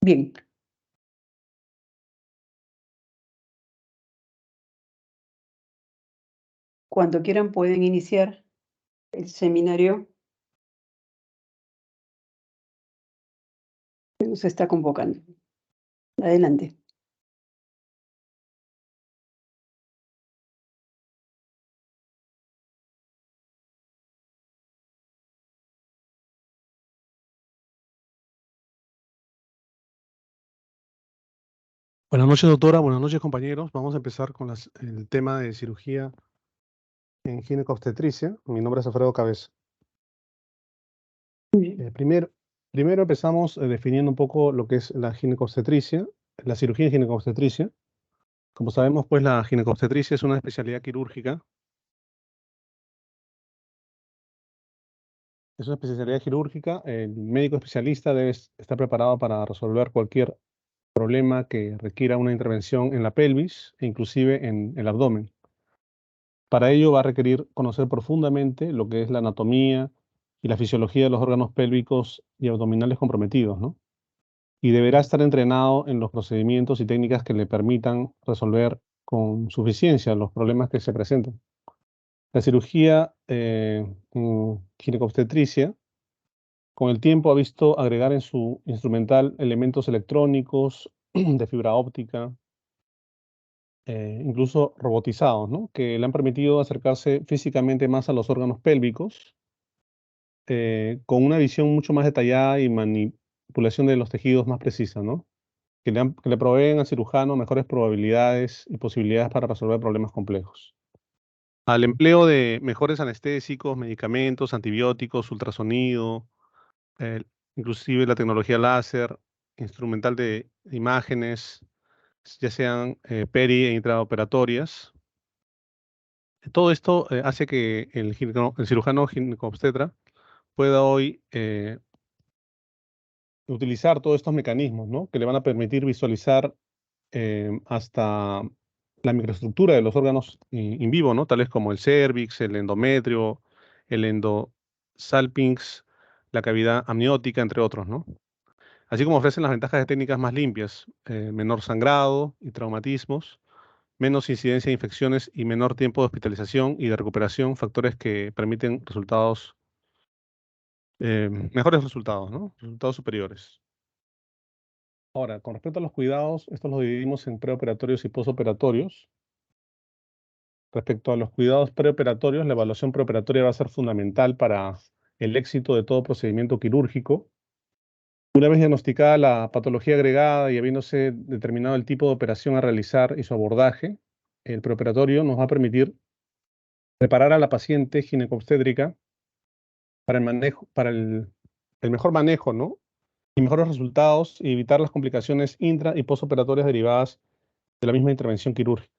Bien. Cuando quieran pueden iniciar el seminario que nos está convocando. Adelante. Buenas noches, doctora. Buenas noches, compañeros. Vamos a empezar con el tema de cirugía en ginecobstetricia. Mi nombre es Alfredo Cabeza. Primero empezamos definiendo un poco lo que es la ginecobstetricia, la cirugía en ginecobstetricia. Como sabemos, pues la ginecobstetricia es una especialidad quirúrgica. Es una especialidad quirúrgica. El médico especialista debe estar preparado para resolver cualquier problema que requiera una intervención en la pelvis e inclusive en el abdomen. Para ello va a requerir conocer profundamente lo que es la anatomía y la fisiología de los órganos pélvicos y abdominales comprometidos, ¿no? Y deberá estar entrenado en los procedimientos y técnicas que le permitan resolver con suficiencia los problemas que se presentan. La cirugía ginecobstetricia, con el tiempo ha visto agregar en su instrumental elementos electrónicos, de fibra óptica, incluso robotizados, ¿no? Que le han permitido acercarse físicamente más a los órganos pélvicos, con una visión mucho más detallada y manipulación de los tejidos más precisa, ¿no? Que le proveen al cirujano mejores probabilidades y posibilidades para resolver problemas complejos. Al empleo de mejores anestésicos, medicamentos, antibióticos, ultrasonido, eh, inclusive la tecnología láser, instrumental de imágenes, ya sean peri e intraoperatorias. Todo esto hace que el cirujano ginecobstetra pueda hoy utilizar todos estos mecanismos, ¿no? Que le van a permitir visualizar hasta la microestructura de los órganos in vivo, ¿no? Tales como el cérvix, el endometrio, el endosalpinx, la cavidad amniótica, entre otros, ¿no? Así como ofrecen las ventajas de técnicas más limpias, menor sangrado y traumatismos, menos incidencia de infecciones y menor tiempo de hospitalización y de recuperación, factores que permiten resultados, mejores resultados, ¿no? Resultados superiores. Ahora, con respecto a los cuidados, estos los dividimos en preoperatorios y posoperatorios. Respecto a los cuidados preoperatorios, la evaluación preoperatoria va a ser fundamental para el éxito de todo procedimiento quirúrgico. Una vez diagnosticada la patología agregada y habiéndose determinado el tipo de operación a realizar y su abordaje, el preoperatorio nos va a permitir preparar a la paciente ginecobstétrica para el manejo, para el mejor manejo, ¿no? Y mejores resultados y evitar las complicaciones intra y postoperatorias derivadas de la misma intervención quirúrgica.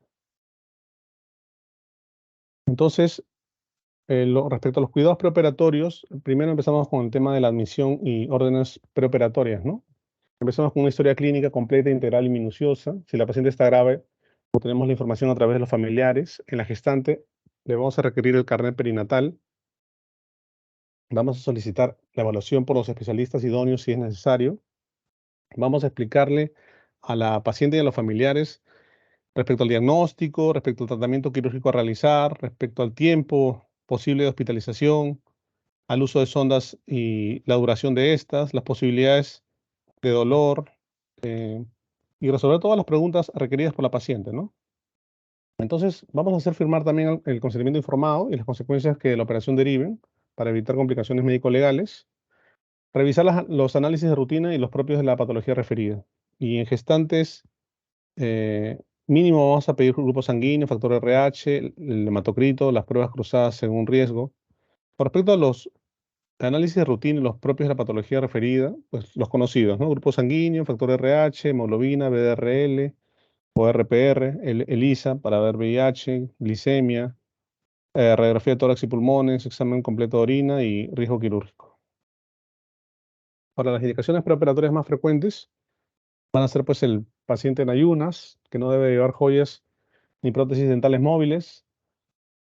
Entonces, respecto a los cuidados preoperatorios, primero empezamos con el tema de la admisión y órdenes preoperatorias, ¿no? Empezamos con una historia clínica completa, integral y minuciosa. Si la paciente está grave, obtenemos la información a través de los familiares. En la gestante, le vamos a requerir el carnet perinatal. Vamos a solicitar la evaluación por los especialistas idóneos si es necesario. Vamos a explicarle a la paciente y a los familiares respecto al diagnóstico, respecto al tratamiento quirúrgico a realizar, respecto al tiempo posible de hospitalización, al uso de sondas y la duración de estas, las posibilidades de dolor, y resolver todas las preguntas requeridas por la paciente, ¿no? Entonces, vamos a hacer firmar también el consentimiento informado y las consecuencias que de la operación deriven para evitar complicaciones médico-legales. Revisar los análisis de rutina y los propios de la patología referida. Y en gestantes, mínimo vamos a pedir grupo sanguíneo, factor RH, el hematocrito, las pruebas cruzadas según riesgo. Con respecto a los análisis de rutina y los propios de la patología referida, pues los conocidos, ¿no? Grupo sanguíneo, factor RH, hemoglobina, BDRL o RPR, el ELISA para ver VIH, glicemia, radiografía de tórax y pulmones, examen completo de orina y riesgo quirúrgico. Para las indicaciones preoperatorias más frecuentes, van a ser pues el paciente en ayunas, que no debe llevar joyas ni prótesis dentales móviles.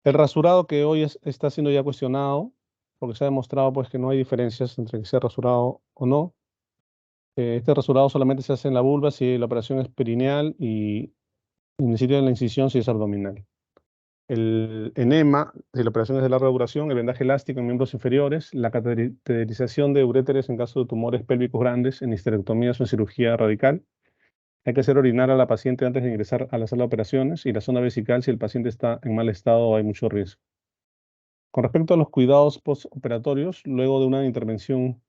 El rasurado, que hoy está siendo ya cuestionado, porque se ha demostrado pues que no hay diferencias entre que sea rasurado o no. Este rasurado solamente se hace en la vulva si la operación es perineal y en el sitio de la incisión si es abdominal. El enema, si la operación es de larga duración, el vendaje elástico en miembros inferiores, la cateterización de uréteres en caso de tumores pélvicos grandes, en histerectomías o en cirugía radical. Hay que hacer orinar a la paciente antes de ingresar a la sala de operaciones y la zona vesical si el paciente está en mal estado o hay mucho riesgo. Con respecto a los cuidados postoperatorios, luego de una intervención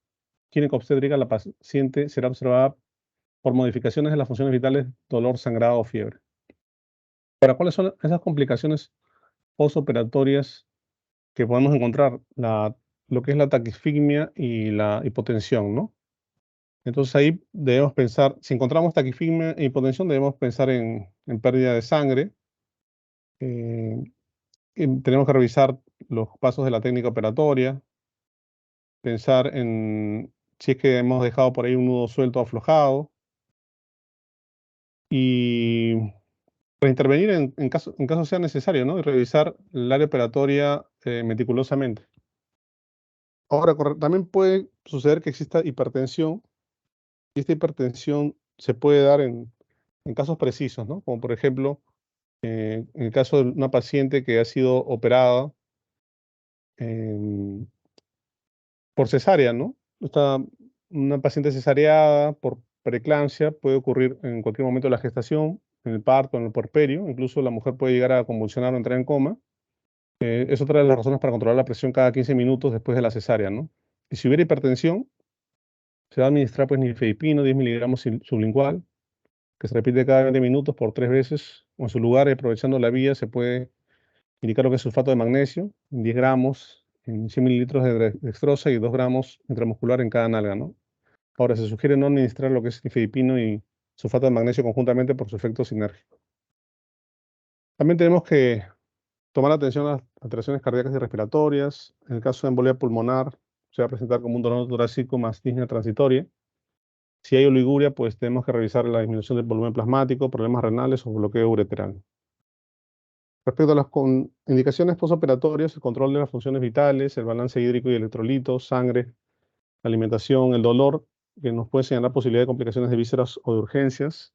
químico-obstétrica, la paciente será observada por modificaciones de las funciones vitales, dolor, sangrado o fiebre. Ahora, ¿cuáles son esas complicaciones postoperatorias que podemos encontrar? Lo que es la taquifigmia y la hipotensión, ¿no? Entonces ahí debemos pensar, si encontramos taquifigmia e hipotensión, debemos pensar en pérdida de sangre. eh, Tenemos que revisar los pasos de la técnica operatoria, pensar en si es que hemos dejado por ahí un nudo suelto o aflojado y reintervenir en caso sea necesario, ¿no? Y revisar el área operatoria meticulosamente. Ahora, también puede suceder que exista hipertensión y esta hipertensión se puede dar en casos precisos, ¿no? Como por ejemplo, en el caso de una paciente que ha sido operada en por cesárea, ¿no? Una paciente cesareada por preeclampsia puede ocurrir en cualquier momento de la gestación, en el parto, en el puerperio, incluso la mujer puede llegar a convulsionar o entrar en coma. Es otra de las razones para controlar la presión cada 15 minutos después de la cesárea, ¿no? Y si hubiera hipertensión, se va a administrar pues nifedipino, 10 miligramos sublingual, que se repite cada 20 minutos por 3 veces, o en su lugar, aprovechando la vía, se puede indicar lo que es sulfato de magnesio, 10 gramos, en 100 mililitros de dextrosa y 2 gramos intramuscular en cada nalga, ¿no? Ahora, se sugiere no administrar lo que es nifedipino y sulfato de magnesio conjuntamente por su efecto sinérgico. También tenemos que tomar atención a las alteraciones cardíacas y respiratorias. En el caso de embolia pulmonar, se va a presentar como un dolor torácico más disnea transitoria. Si hay oliguria, pues tenemos que revisar la disminución del volumen plasmático, problemas renales o bloqueo ureteral. Respecto a las indicaciones postoperatorias, el control de las funciones vitales, el balance hídrico y electrolitos, sangre, la alimentación, el dolor, que nos puede señalar posibilidad de complicaciones de vísceras o de urgencias.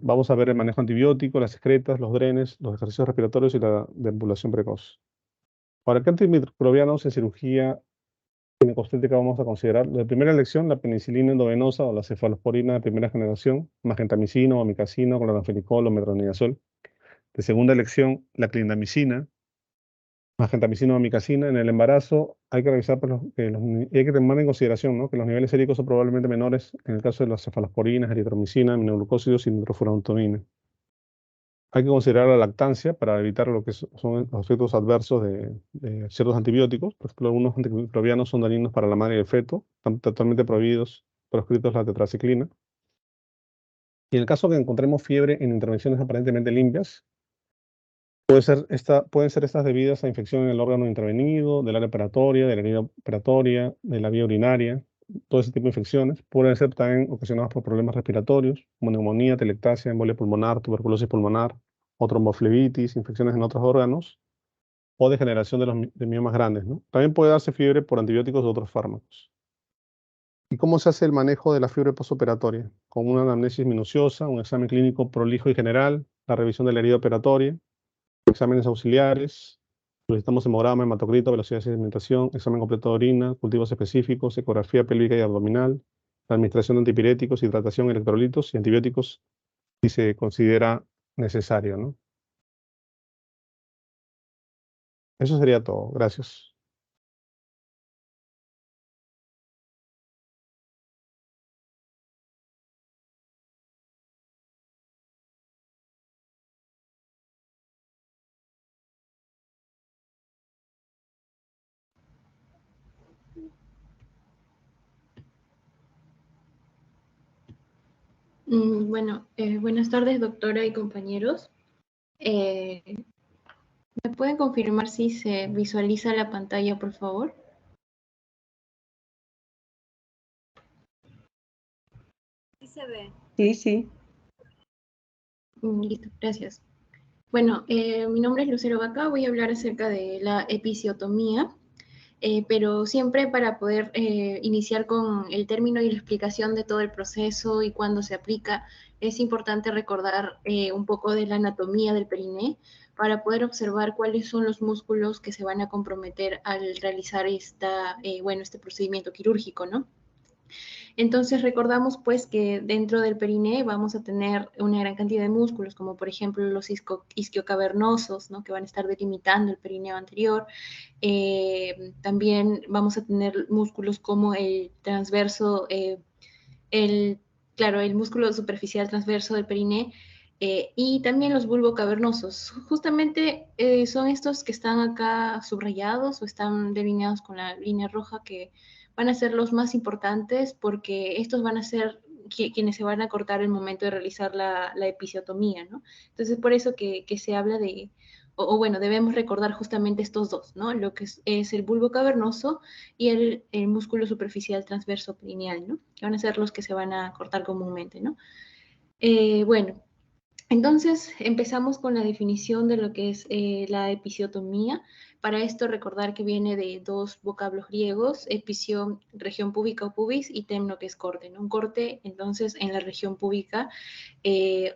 Vamos a ver el manejo antibiótico, las excretas, los drenes, los ejercicios respiratorios y la deambulación precoz. Ahora, ¿qué antimicrobianos en cirugía ginecostétrica vamos a considerar? De primera elección, la penicilina endovenosa o la cefalosporina de primera generación, magentamicina o amicacina, cloranfenicol o metronidazol. De segunda elección, la clindamicina, magentamicina o amicacina. En el embarazo hay que revisar pues, y hay que tomar en consideración, ¿no?, que los niveles séricos son probablemente menores en el caso de las cefalosporinas, eritromicina, aminoglucósidos y nitrofurantoína. Hay que considerar la lactancia para evitar lo que son los efectos adversos de ciertos antibióticos. Por ejemplo, algunos antimicrobianos son dañinos para la madre y el feto, están totalmente proscritos la tetraciclina. Y en el caso que encontremos fiebre en intervenciones aparentemente limpias, pueden ser estas debidas a infección en el órgano intervenido, del área operatoria, de la herida operatoria, de la vía urinaria. Todo ese tipo de infecciones pueden ser también ocasionadas por problemas respiratorios, como neumonía, telectasia, embolia pulmonar, tuberculosis pulmonar, o tromboflebitis, infecciones en otros órganos, o degeneración de miomas grandes, ¿no? También puede darse fiebre por antibióticos u otros fármacos. ¿Y cómo se hace el manejo de la fiebre postoperatoria? Con una anamnesis minuciosa, un examen clínico prolijo y general, la revisión de la herida operatoria, exámenes auxiliares, solicitamos hemograma, hematocrito, velocidad de sedimentación, examen completo de orina, cultivos específicos, ecografía pélvica y abdominal, la administración de antipiréticos, hidratación, electrolitos y antibióticos si se considera necesario, ¿no? Eso sería todo. Gracias. Bueno, buenas tardes, doctora y compañeros. ¿Me pueden confirmar si se visualiza la pantalla, por favor? Sí se ve. Sí, sí. Listo, gracias. Bueno, mi nombre es Lucero Vaca, voy a hablar acerca de la episiotomía. pero siempre para poder iniciar con el término y la explicación de todo el proceso y cuándo se aplica, es importante recordar un poco de la anatomía del periné para poder observar cuáles son los músculos que se van a comprometer al realizar este procedimiento quirúrgico, ¿no? Entonces recordamos pues que dentro del periné vamos a tener una gran cantidad de músculos, como por ejemplo los isquiocavernosos, ¿no? Que van a estar delimitando el perineo anterior. También vamos a tener músculos como el transverso, el músculo superficial transverso del periné, y también los bulbocavernosos. Justamente son estos que están acá subrayados o están delineados con la línea roja, que van a ser los más importantes porque estos van a ser quienes se van a cortar el momento de realizar la episiotomía, ¿no? Entonces, por eso que se habla de, bueno, debemos recordar justamente estos dos, ¿no? Lo que es el bulbo cavernoso y el músculo superficial transverso perineal, ¿no? Que van a ser los que se van a cortar comúnmente, ¿no? Bueno, entonces empezamos con la definición de lo que es la episiotomía. Para esto recordar que viene de dos vocablos griegos: episio, región púbica o pubis, y temno, que es corte, ¿no? Un corte entonces en la región púbica,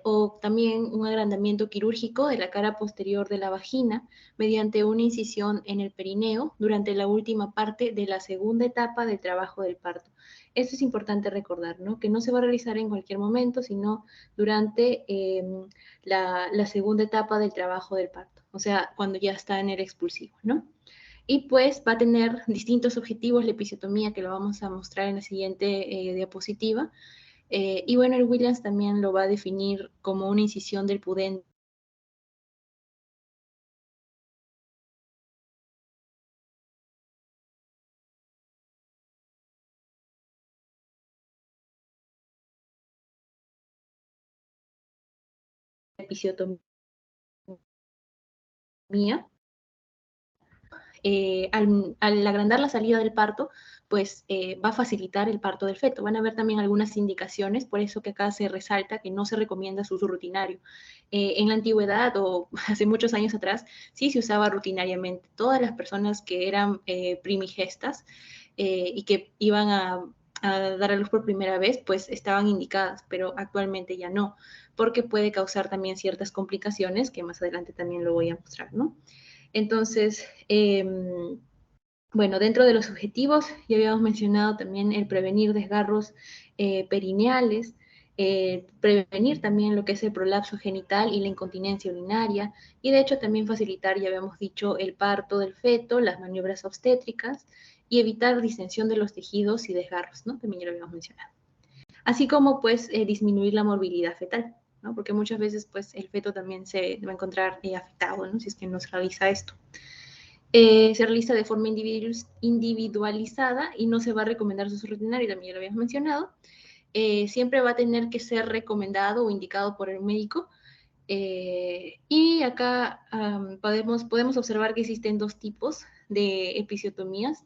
o también un agrandamiento quirúrgico de la cara posterior de la vagina mediante una incisión en el perineo durante la última parte de la segunda etapa del trabajo del parto. Esto es importante recordar, ¿no? Que no se va a realizar en cualquier momento, sino durante la segunda etapa del trabajo del parto, o sea, cuando ya está en el expulsivo, ¿no? Y pues va a tener distintos objetivos la episiotomía, que lo vamos a mostrar en la siguiente diapositiva. Y bueno, el Williams también lo va a definir como una incisión del pudente episiotomía. Al agrandar la salida del parto, pues va a facilitar el parto del feto. Van a haber también algunas indicaciones, por eso que acá se resalta que no se recomienda su uso rutinario. En la antigüedad o hace muchos años atrás, sí se usaba rutinariamente. Todas las personas que eran primigestas y que iban a dar a luz por primera vez, pues estaban indicadas, pero actualmente ya no, porque puede causar también ciertas complicaciones, que más adelante también lo voy a mostrar, ¿no? Entonces, bueno, dentro de los objetivos ya habíamos mencionado también el prevenir desgarros perineales, prevenir también lo que es el prolapso genital y la incontinencia urinaria, y de hecho también facilitar, ya habíamos dicho, el parto del feto, las maniobras obstétricas, y evitar distensión de los tejidos y desgarros, ¿no? También ya lo habíamos mencionado. Así como pues disminuir la morbilidad fetal, ¿no? Porque muchas veces pues el feto también se va a encontrar afectado, ¿no? Si es que no se realiza esto. Se realiza de forma individualizada y no se va a recomendar su uso rutinario, también ya lo habíamos mencionado. Siempre va a tener que ser recomendado o indicado por el médico. Y acá podemos observar que existen dos tipos de episiotomías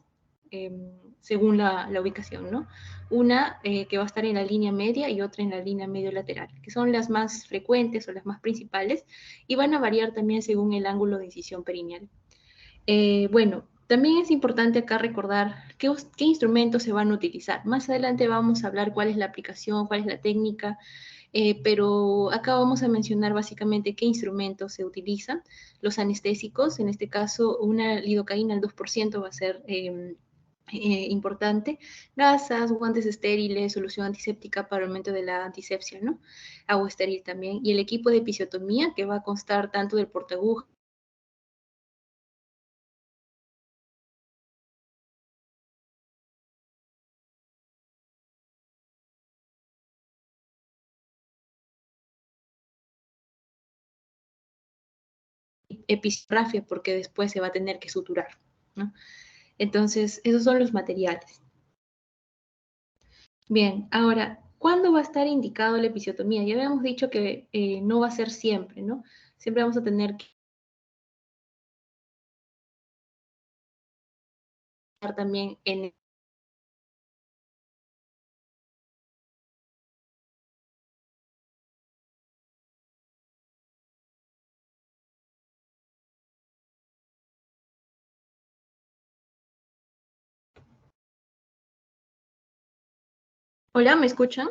según la ubicación, ¿no? Una que va a estar en la línea media y otra en la línea medio lateral, que son las más frecuentes o las más principales, y van a variar también según el ángulo de incisión perineal. Bueno, también es importante acá recordar qué instrumentos se van a utilizar. Más adelante vamos a hablar cuál es la aplicación, cuál es la técnica, pero acá vamos a mencionar básicamente qué instrumentos se utilizan. Los anestésicos, en este caso una lidocaína al 2% va a ser importante. Gasas, guantes estériles, solución antiséptica para el aumento de la antisepsia, ¿no? Agua estéril también. Y el equipo de episiotomía, que va a constar tanto del portaagujas, episografia, porque después se va a tener que suturar, ¿no? Entonces, esos son los materiales. Bien, ahora, ¿cuándo va a estar indicado la episiotomía? Ya habíamos dicho que no va a ser siempre, ¿no? Siempre vamos a tener que estar también en Hola, ¿me escuchan?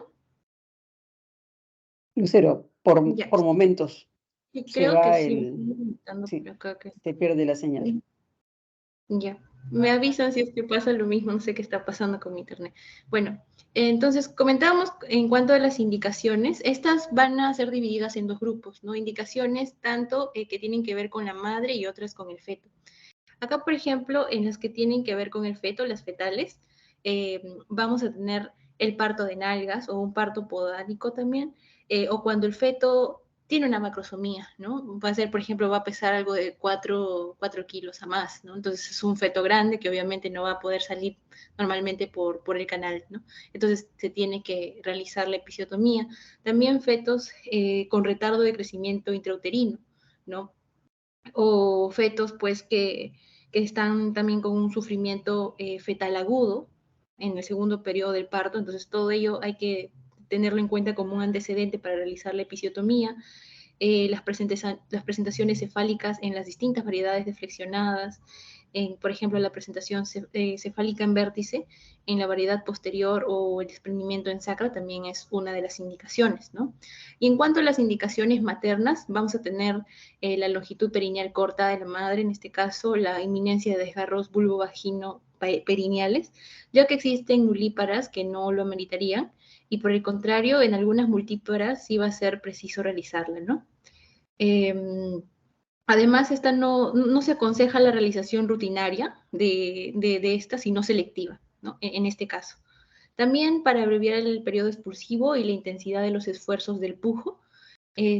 Lucero, Ya, por momentos sí, se creo que va sí, me estoy comentando sí, por acá que... se pierde la señal. Ya, me avisan si es que pasa lo mismo, no sé qué está pasando con mi internet. Bueno, entonces comentábamos en cuanto a las indicaciones, estas van a ser divididas en dos grupos, ¿no? Indicaciones tanto que tienen que ver con la madre y otras con el feto. Acá, por ejemplo, en las que tienen que ver con el feto, las fetales, vamos a tener el parto de nalgas o un parto podálico también, o cuando el feto tiene una macrosomía, ¿no? Va a ser, por ejemplo, va a pesar algo de 4 kilos a más, ¿no? Entonces es un feto grande que obviamente no va a poder salir normalmente por el canal, ¿no? Entonces se tiene que realizar la episiotomía. También fetos con retardo de crecimiento intrauterino, ¿no? O fetos pues que están también con un sufrimiento fetal agudo en el segundo periodo del parto, entonces todo ello hay que tenerlo en cuenta como un antecedente para realizar la episiotomía. Las presentaciones cefálicas en las distintas variedades de flexionadas, por ejemplo, la presentación cefálica en vértice, en la variedad posterior o el desprendimiento en sacra también es una de las indicaciones, ¿no? Y en cuanto a las indicaciones maternas, vamos a tener la longitud perineal corta de la madre, en este caso la inminencia de desgarros vulvovagino-perineales, ya que existen nulíparas que no lo ameritarían, y por el contrario, en algunas multíparas sí va a ser preciso realizarla, ¿no? Además, esta no se aconseja la realización rutinaria de esta, sino selectiva, ¿no? En este caso. También para abreviar el periodo expulsivo y la intensidad de los esfuerzos del pujo,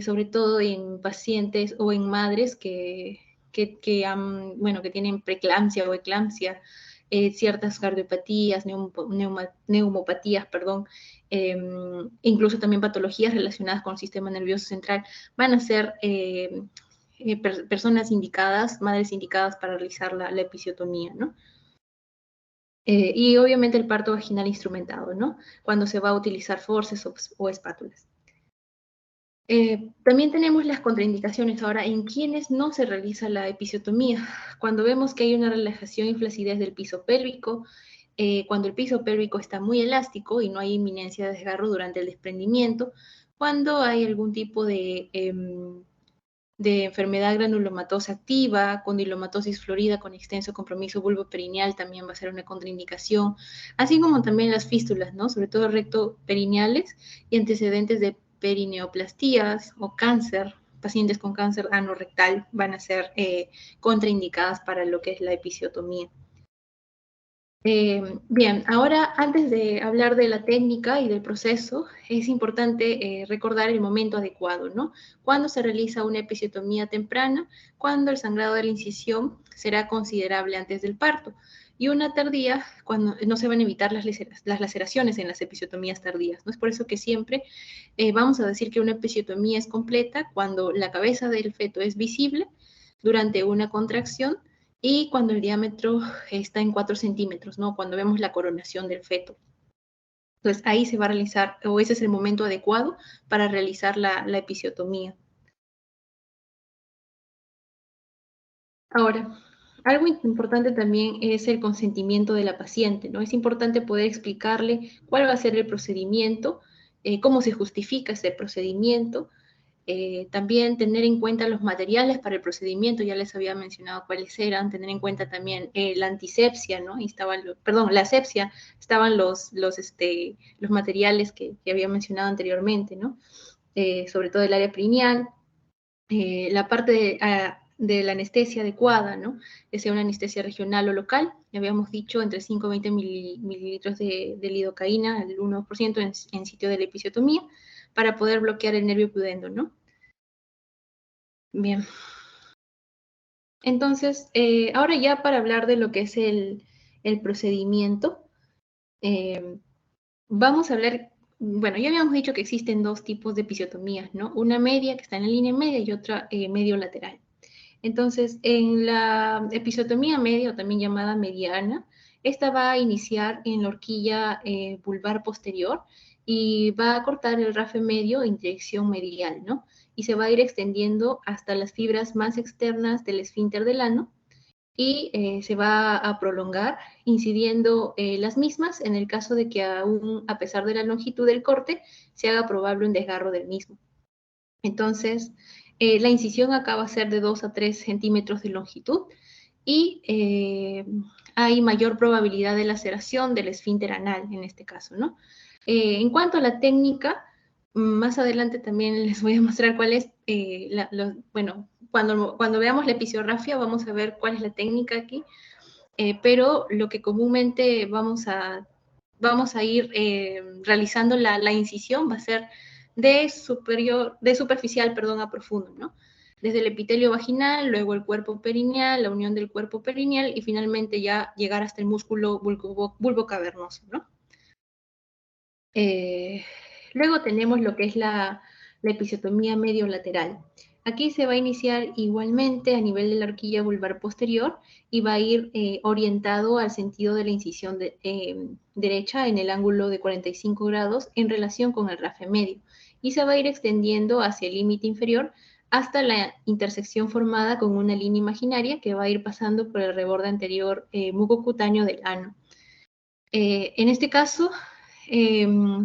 sobre todo en pacientes o en madres que tienen preeclampsia o eclampsia, ciertas cardiopatías, neumopatías, perdón, incluso también patologías relacionadas con el sistema nervioso central, van a ser personas indicadas, madres indicadas para realizar la episiotomía, ¿no? Y obviamente el parto vaginal instrumentado, ¿no? Cuando se va a utilizar forceps o espátulas. También tenemos las contraindicaciones ahora en quienes no se realiza la episiotomía. Cuando vemos que hay una relajación y flacidez del piso pélvico, cuando el piso pélvico está muy elástico y no hay inminencia de desgarro durante el desprendimiento, cuando hay algún tipo de enfermedad granulomatosa activa, condilomatosis florida con extenso compromiso vulvoperineal también va a ser una contraindicación, así como también las fístulas, ¿no? Sobre todo rectoperineales y antecedentes de perineoplastías o cáncer. Pacientes con cáncer anorrectal van a ser contraindicadas para lo que es la episiotomía. Bien, ahora antes de hablar de la técnica y del proceso, es importante recordar el momento adecuado, ¿no? Cuando se realiza una episiotomía temprana, cuando el sangrado de la incisión será considerable antes del parto, y una tardía, cuando no se van a evitar las laceraciones en las episiotomías tardías, ¿no? Es por eso que siempre vamos a decir que una episiotomía es completa cuando la cabeza del feto es visible durante una contracción y cuando el diámetro está en 4 centímetros, ¿no? Cuando vemos la coronación del feto. Entonces ahí se va a realizar, o ese es el momento adecuado para realizar la episiotomía. Ahora, algo importante también es el consentimiento de la paciente, ¿no? Es importante poder explicarle cuál va a ser el procedimiento, cómo se justifica ese procedimiento. También tener en cuenta los materiales para el procedimiento, ya les había mencionado cuáles eran, tener en cuenta también la antisepsia, ¿no? Y la asepsia, estaban los materiales que había mencionado anteriormente, ¿no? Sobre todo el área perineal, la parte de la anestesia adecuada, ¿no? Que sea una anestesia regional o local, ya habíamos dicho entre 5 y 20 mililitros de lidocaína, el 1% en sitio de la episiotomía, para poder bloquear el nervio pudendo, ¿no? Bien. Entonces, ahora ya para hablar de lo que es el procedimiento, vamos a hablar, bueno, ya habíamos dicho que existen dos tipos de episiotomías, ¿no? Una media que está en la línea media y otra medio lateral. Entonces, en la episiotomía media, o también llamada mediana, esta va a iniciar en la horquilla vulvar posterior y va a cortar el rafe medio en dirección medial, ¿no? Y se va a ir extendiendo hasta las fibras más externas del esfínter del ano y se va a prolongar incidiendo las mismas en el caso de que aún a pesar de la longitud del corte se haga probable un desgarro del mismo. Entonces, la incisión acá va a ser de 2 a 3 centímetros de longitud y hay mayor probabilidad de laceración del esfínter anal en este caso, ¿no? En cuanto a la técnica, más adelante también les voy a mostrar cuál es, bueno, cuando veamos la episiografía vamos a ver cuál es la técnica aquí, pero lo que comúnmente vamos a ir realizando la incisión va a ser de superficial, perdón, a profundo, ¿no? Desde el epitelio vaginal, luego el cuerpo perineal, la unión del cuerpo perineal y finalmente ya llegar hasta el músculo bulbocavernoso, ¿no? Luego tenemos lo que es la episiotomía medio-lateral. Aquí se va a iniciar igualmente a nivel de la horquilla vulvar posterior y va a ir orientado al sentido de la incisión derecha en el ángulo de 45 grados en relación con el rafe medio y se va a ir extendiendo hacia el límite inferior hasta la intersección formada con una línea imaginaria que va a ir pasando por el reborde anterior mucocutáneo del ano. En este caso,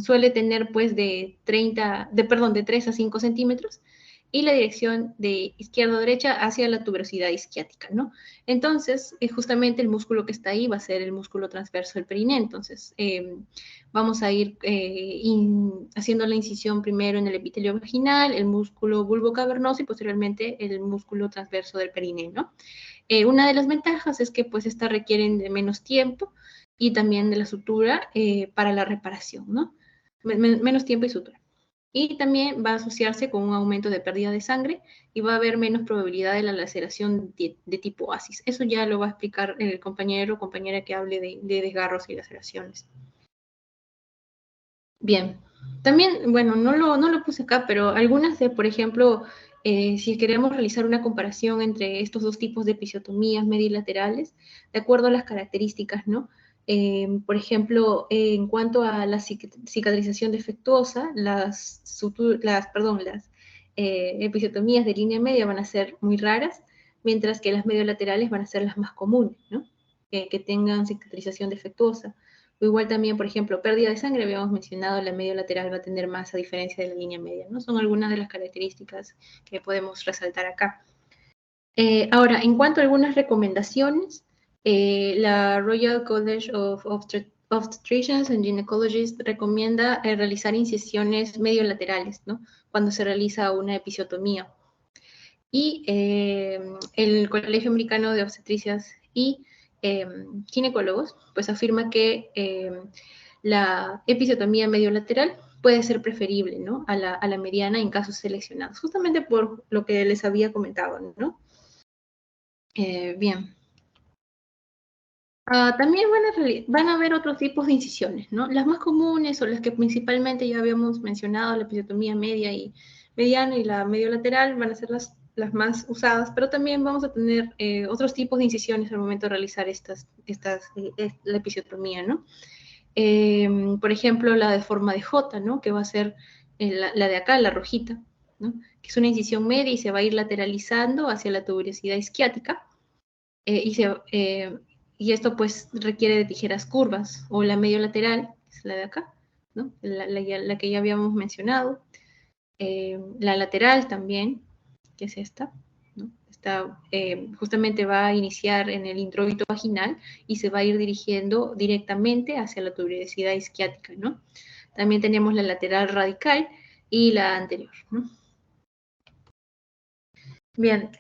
suele tener pues de 3 a 5 centímetros y la dirección de izquierda a derecha hacia la tuberosidad isquiática, ¿no? Entonces, justamente el músculo que está ahí va a ser el músculo transverso del periné. Entonces, vamos a ir haciendo la incisión primero en el epitelio vaginal, el músculo bulbocavernoso y posteriormente el músculo transverso del periné, ¿no? Una de las ventajas es que pues estas requieren de menos tiempo y también de la sutura para la reparación, ¿no? Menos tiempo y sutura. Y también va a asociarse con un aumento de pérdida de sangre y va a haber menos probabilidad de la laceración de tipo ASIS. Eso ya lo va a explicar el compañero o compañera que hable de desgarros y laceraciones. Bien, también, bueno, no lo puse acá, pero algunas de, por ejemplo, si queremos realizar una comparación entre estos dos tipos de episiotomías medilaterales, de acuerdo a las características, ¿no? Por ejemplo, en cuanto a la cicatrización defectuosa, las episiotomías de línea media van a ser muy raras, mientras que las mediolaterales van a ser las más comunes, ¿no? Que tengan cicatrización defectuosa. O igual también, por ejemplo, pérdida de sangre, habíamos mencionado, la mediolateral va a tener más a diferencia de la línea media, ¿no? Son algunas de las características que podemos resaltar acá. Ahora, en cuanto a algunas recomendaciones, la Royal College of Obstetricians and Gynecologists recomienda realizar incisiones mediolaterales, ¿no? Cuando se realiza una episiotomía. Y el Colegio Americano de Obstetricias y Ginecólogos, pues afirma que la episiotomía mediolateral puede ser preferible, ¿no? a la mediana en casos seleccionados, justamente por lo que les había comentado, ¿no? Bien. También van a haber otros tipos de incisiones, ¿no? Las más comunes o las que principalmente ya habíamos mencionado, la episiotomía media y mediana y la mediolateral van a ser las más usadas, pero también vamos a tener otros tipos de incisiones al momento de realizar la episiotomía, ¿no? Por ejemplo, la de forma de J, ¿no? Que va a ser la de acá, la rojita, ¿no? Que es una incisión media y se va a ir lateralizando hacia la tuberosidad isquiática. Y esto pues requiere de tijeras curvas o la medio lateral, que es la de acá, ¿no? La que ya habíamos mencionado. La lateral también, que es esta, ¿no? Justamente va a iniciar en el introito vaginal y se va a ir dirigiendo directamente hacia la tuberosidad isquiática, ¿no? También tenemos la lateral radical y la anterior, ¿no? Bien,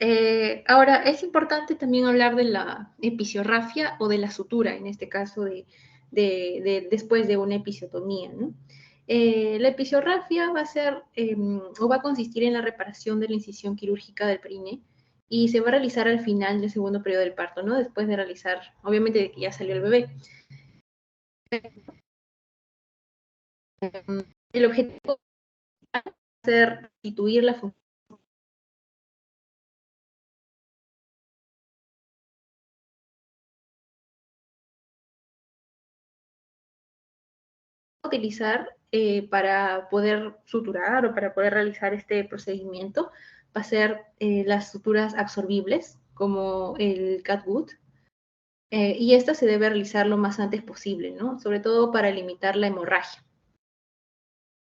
ahora es importante también hablar de la episiorrafia o de la sutura, en este caso después de una episiotomía, ¿no? La episiorrafia va a ser o va a consistir en la reparación de la incisión quirúrgica del periné y se va a realizar al final del segundo periodo del parto, ¿no? Después de realizar, obviamente, de que ya salió el bebé. El objetivo va a ser restituir la función utilizar para poder suturar o para poder realizar este procedimiento va a ser las suturas absorbibles como el catgut, y esta se debe realizar lo más antes posible, ¿no? Sobre todo para limitar la hemorragia.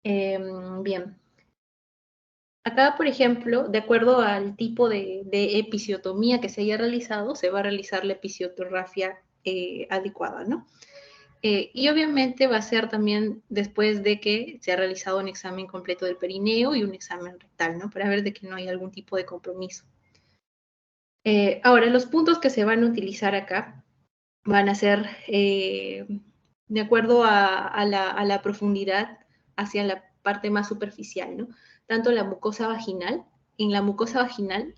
Bien. Acá, por ejemplo, de acuerdo al tipo de episiotomía que se haya realizado, se va a realizar la episiotomía adecuada, ¿no? Y obviamente va a ser también después de que se ha realizado un examen completo del perineo y un examen rectal, ¿no? Para ver de que no hay algún tipo de compromiso. Ahora, los puntos que se van a utilizar acá van a ser de acuerdo a la profundidad hacia la parte más superficial, ¿no? Tanto la mucosa vaginal, en la mucosa vaginal,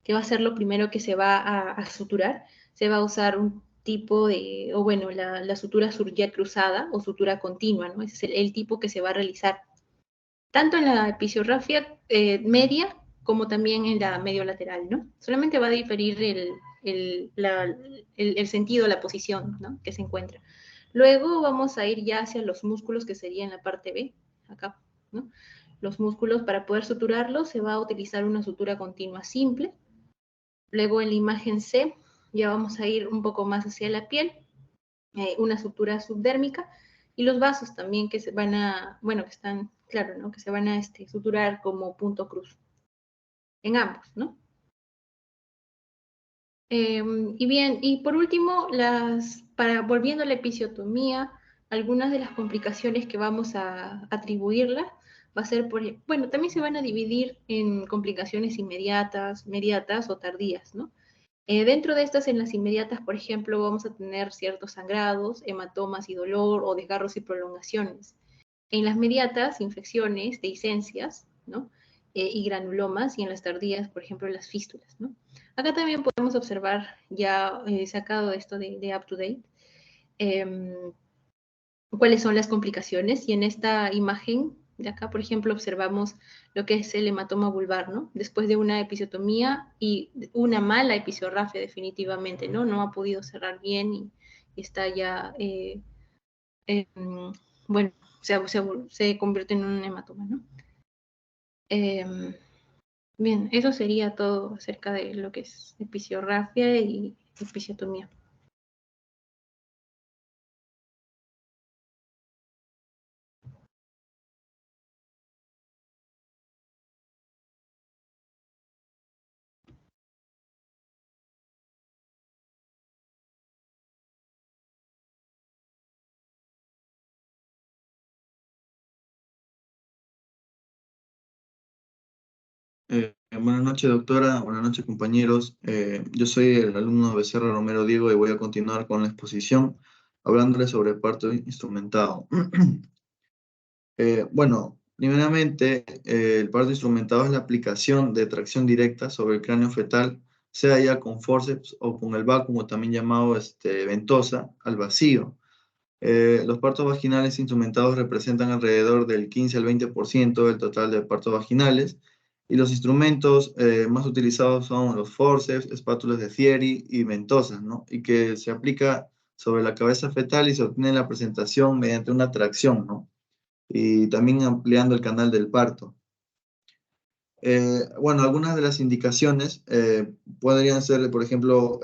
que va a ser lo primero que se va a suturar, se va a usar un tipo de, o bueno, la sutura surgical cruzada o sutura continua, ¿no? Ese es el tipo que se va a realizar, tanto en la episiografía media como también en la mediolateral, ¿no? Solamente va a diferir el sentido, la posición, ¿no? Que se encuentra. Luego vamos a ir ya hacia los músculos, que sería en la parte B, acá, ¿no? Los músculos, para poder suturarlos, se va a utilizar una sutura continua simple. Luego en la imagen C, ya vamos a ir un poco más hacia la piel, una sutura subdérmica, y los vasos también que se van a, bueno, que están, claro, ¿no? Que se van a suturar como punto cruz, en ambos, ¿no? Y bien, y por último, volviendo a la episiotomía, algunas de las complicaciones que vamos a atribuirla va a ser, bueno, también se van a dividir en complicaciones inmediatas, mediatas o tardías, ¿no? Dentro de estas, en las inmediatas, por ejemplo, vamos a tener ciertos sangrados, hematomas y dolor o desgarros y prolongaciones. En las mediatas, infecciones, dehiscencias, ¿no? Y granulomas, y en las tardías, por ejemplo, las fístulas, ¿no? Acá también podemos observar, ya sacado esto de UpToDate, cuáles son las complicaciones, y en esta imagen de acá, por ejemplo, observamos lo que es el hematoma vulvar, ¿no? Después de una episiotomía y una mala episiografía definitivamente, ¿no? No ha podido cerrar bien y está ya, bueno, se convierte en un hematoma, ¿no? Bien, eso sería todo acerca de lo que es episiografía y episiotomía. Buenas noches, doctora. Buenas noches, compañeros. Yo soy el alumno Becerra Romero Diego y voy a continuar con la exposición hablándoles sobre el parto instrumentado. Bueno, primeramente, el parto instrumentado es la aplicación de tracción directa sobre el cráneo fetal, sea ya con forceps o con el vácuum, también llamado ventosa, al vacío. Los partos vaginales instrumentados representan alrededor del 15 al 20% del total de partos vaginales, y los instrumentos más utilizados son los forceps, espátulas de Thierry y ventosas, ¿no? Y que se aplica sobre la cabeza fetal y se obtiene la presentación mediante una tracción, ¿no? Y también ampliando el canal del parto. Bueno, algunas de las indicaciones podrían ser, por ejemplo,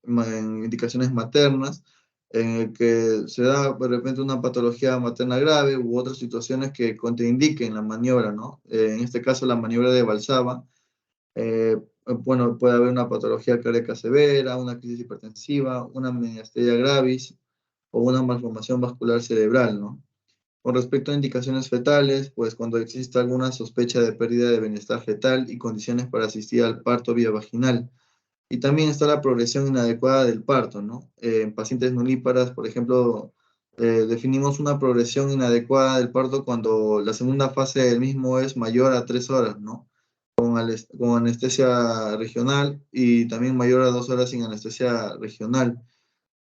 indicaciones maternas, en el que se da de repente una patología materna grave u otras situaciones que contraindiquen la maniobra, ¿no? En este caso, la maniobra de Valsalva, bueno, puede haber una patología cardíaca severa, una crisis hipertensiva, una miastenia gravis o una malformación vascular cerebral, ¿no? Con respecto a indicaciones fetales, pues cuando exista alguna sospecha de pérdida de bienestar fetal y condiciones para asistir al parto vía vaginal. Y también está la progresión inadecuada del parto, ¿no? En pacientes nulíparas, por ejemplo, definimos una progresión inadecuada del parto cuando la segunda fase del mismo es mayor a 3 horas, ¿no? Con anestesia regional, y también mayor a 2 horas sin anestesia regional.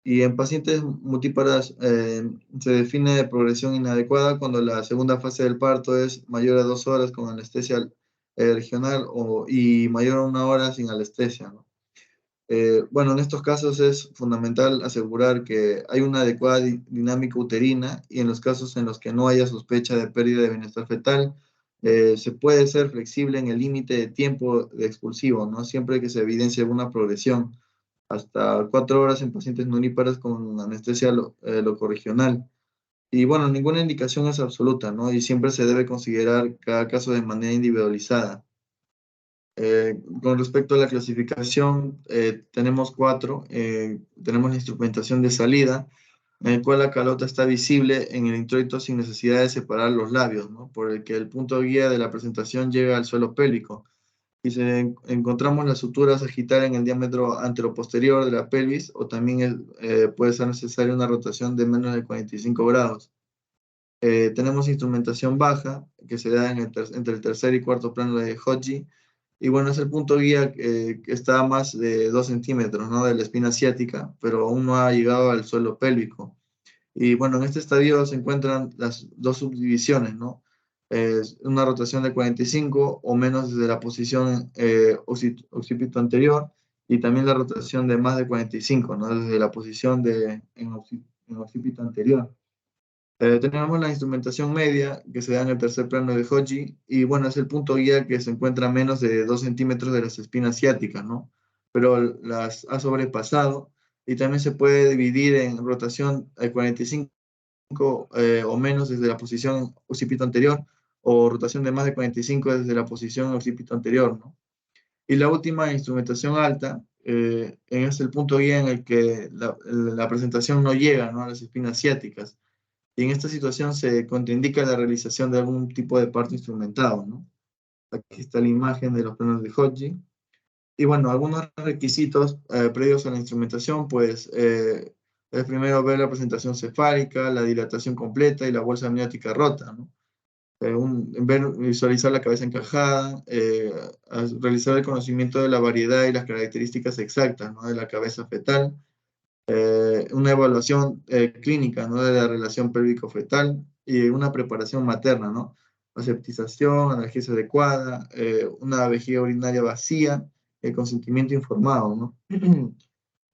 Y en pacientes multíparas se define progresión inadecuada cuando la segunda fase del parto es mayor a 2 horas con anestesia regional y mayor a 1 hora sin anestesia, ¿no? Bueno, en estos casos es fundamental asegurar que hay una adecuada dinámica uterina, y en los casos en los que no haya sospecha de pérdida de bienestar fetal, Se puede ser flexible en el límite de tiempo de expulsivo, ¿no? Siempre que se evidencie alguna progresión, hasta 4 horas en pacientes nulíparos con anestesia locorregional. Y bueno, ninguna indicación es absoluta, ¿no? Y siempre se debe considerar cada caso de manera individualizada. Con respecto a la clasificación, tenemos 4. Tenemos la instrumentación de salida, en el cual la calota está visible en el introito sin necesidad de separar los labios, ¿no? Por el que el punto guía de la presentación llega al suelo pélvico. Y encontramos las suturas agitar en el diámetro anteroposterior de la pelvis, o también puede ser necesaria una rotación de menos de 45 grados. Tenemos instrumentación baja, que se da entre el tercer y cuarto plano de Hodge, y bueno, es el punto guía que está a más de 2 centímetros, ¿no? De la espina ciática, pero aún no ha llegado al suelo pélvico. Y bueno, en este estadio se encuentran las 2 subdivisiones, ¿no? Una rotación de 45 o menos desde la posición occipito anterior, y también la rotación de más de 45, ¿no? Desde la posición en occipito anterior. Tenemos la instrumentación media, que se da en el tercer plano de Hodge, y bueno, es el punto guía que se encuentra a menos de 2 centímetros de las espinas ciáticas, ¿no? Pero las ha sobrepasado, y también se puede dividir en rotación de 45 o menos desde la posición occipito anterior, o rotación de más de 45 desde la posición occipito anterior, ¿no? Y la última, instrumentación alta, es el punto guía en el que la presentación no llega, ¿no? A las espinas ciáticas. Y en esta situación se contraindica la realización de algún tipo de parto instrumentado, ¿no? Aquí está la imagen de los planos de Hodge. Y bueno, algunos requisitos previos a la instrumentación, pues es primero ver la presentación cefálica, la dilatación completa y la bolsa amniótica rota, ¿no? Visualizar la cabeza encajada, realizar el conocimiento de la variedad y las características exactas, ¿no? De la cabeza fetal, una evaluación clínica, ¿no? De la relación pélvico-fetal, y una preparación materna, ¿no? Aseptización, analgesia adecuada, una vejiga urinaria vacía, el consentimiento informado, ¿no?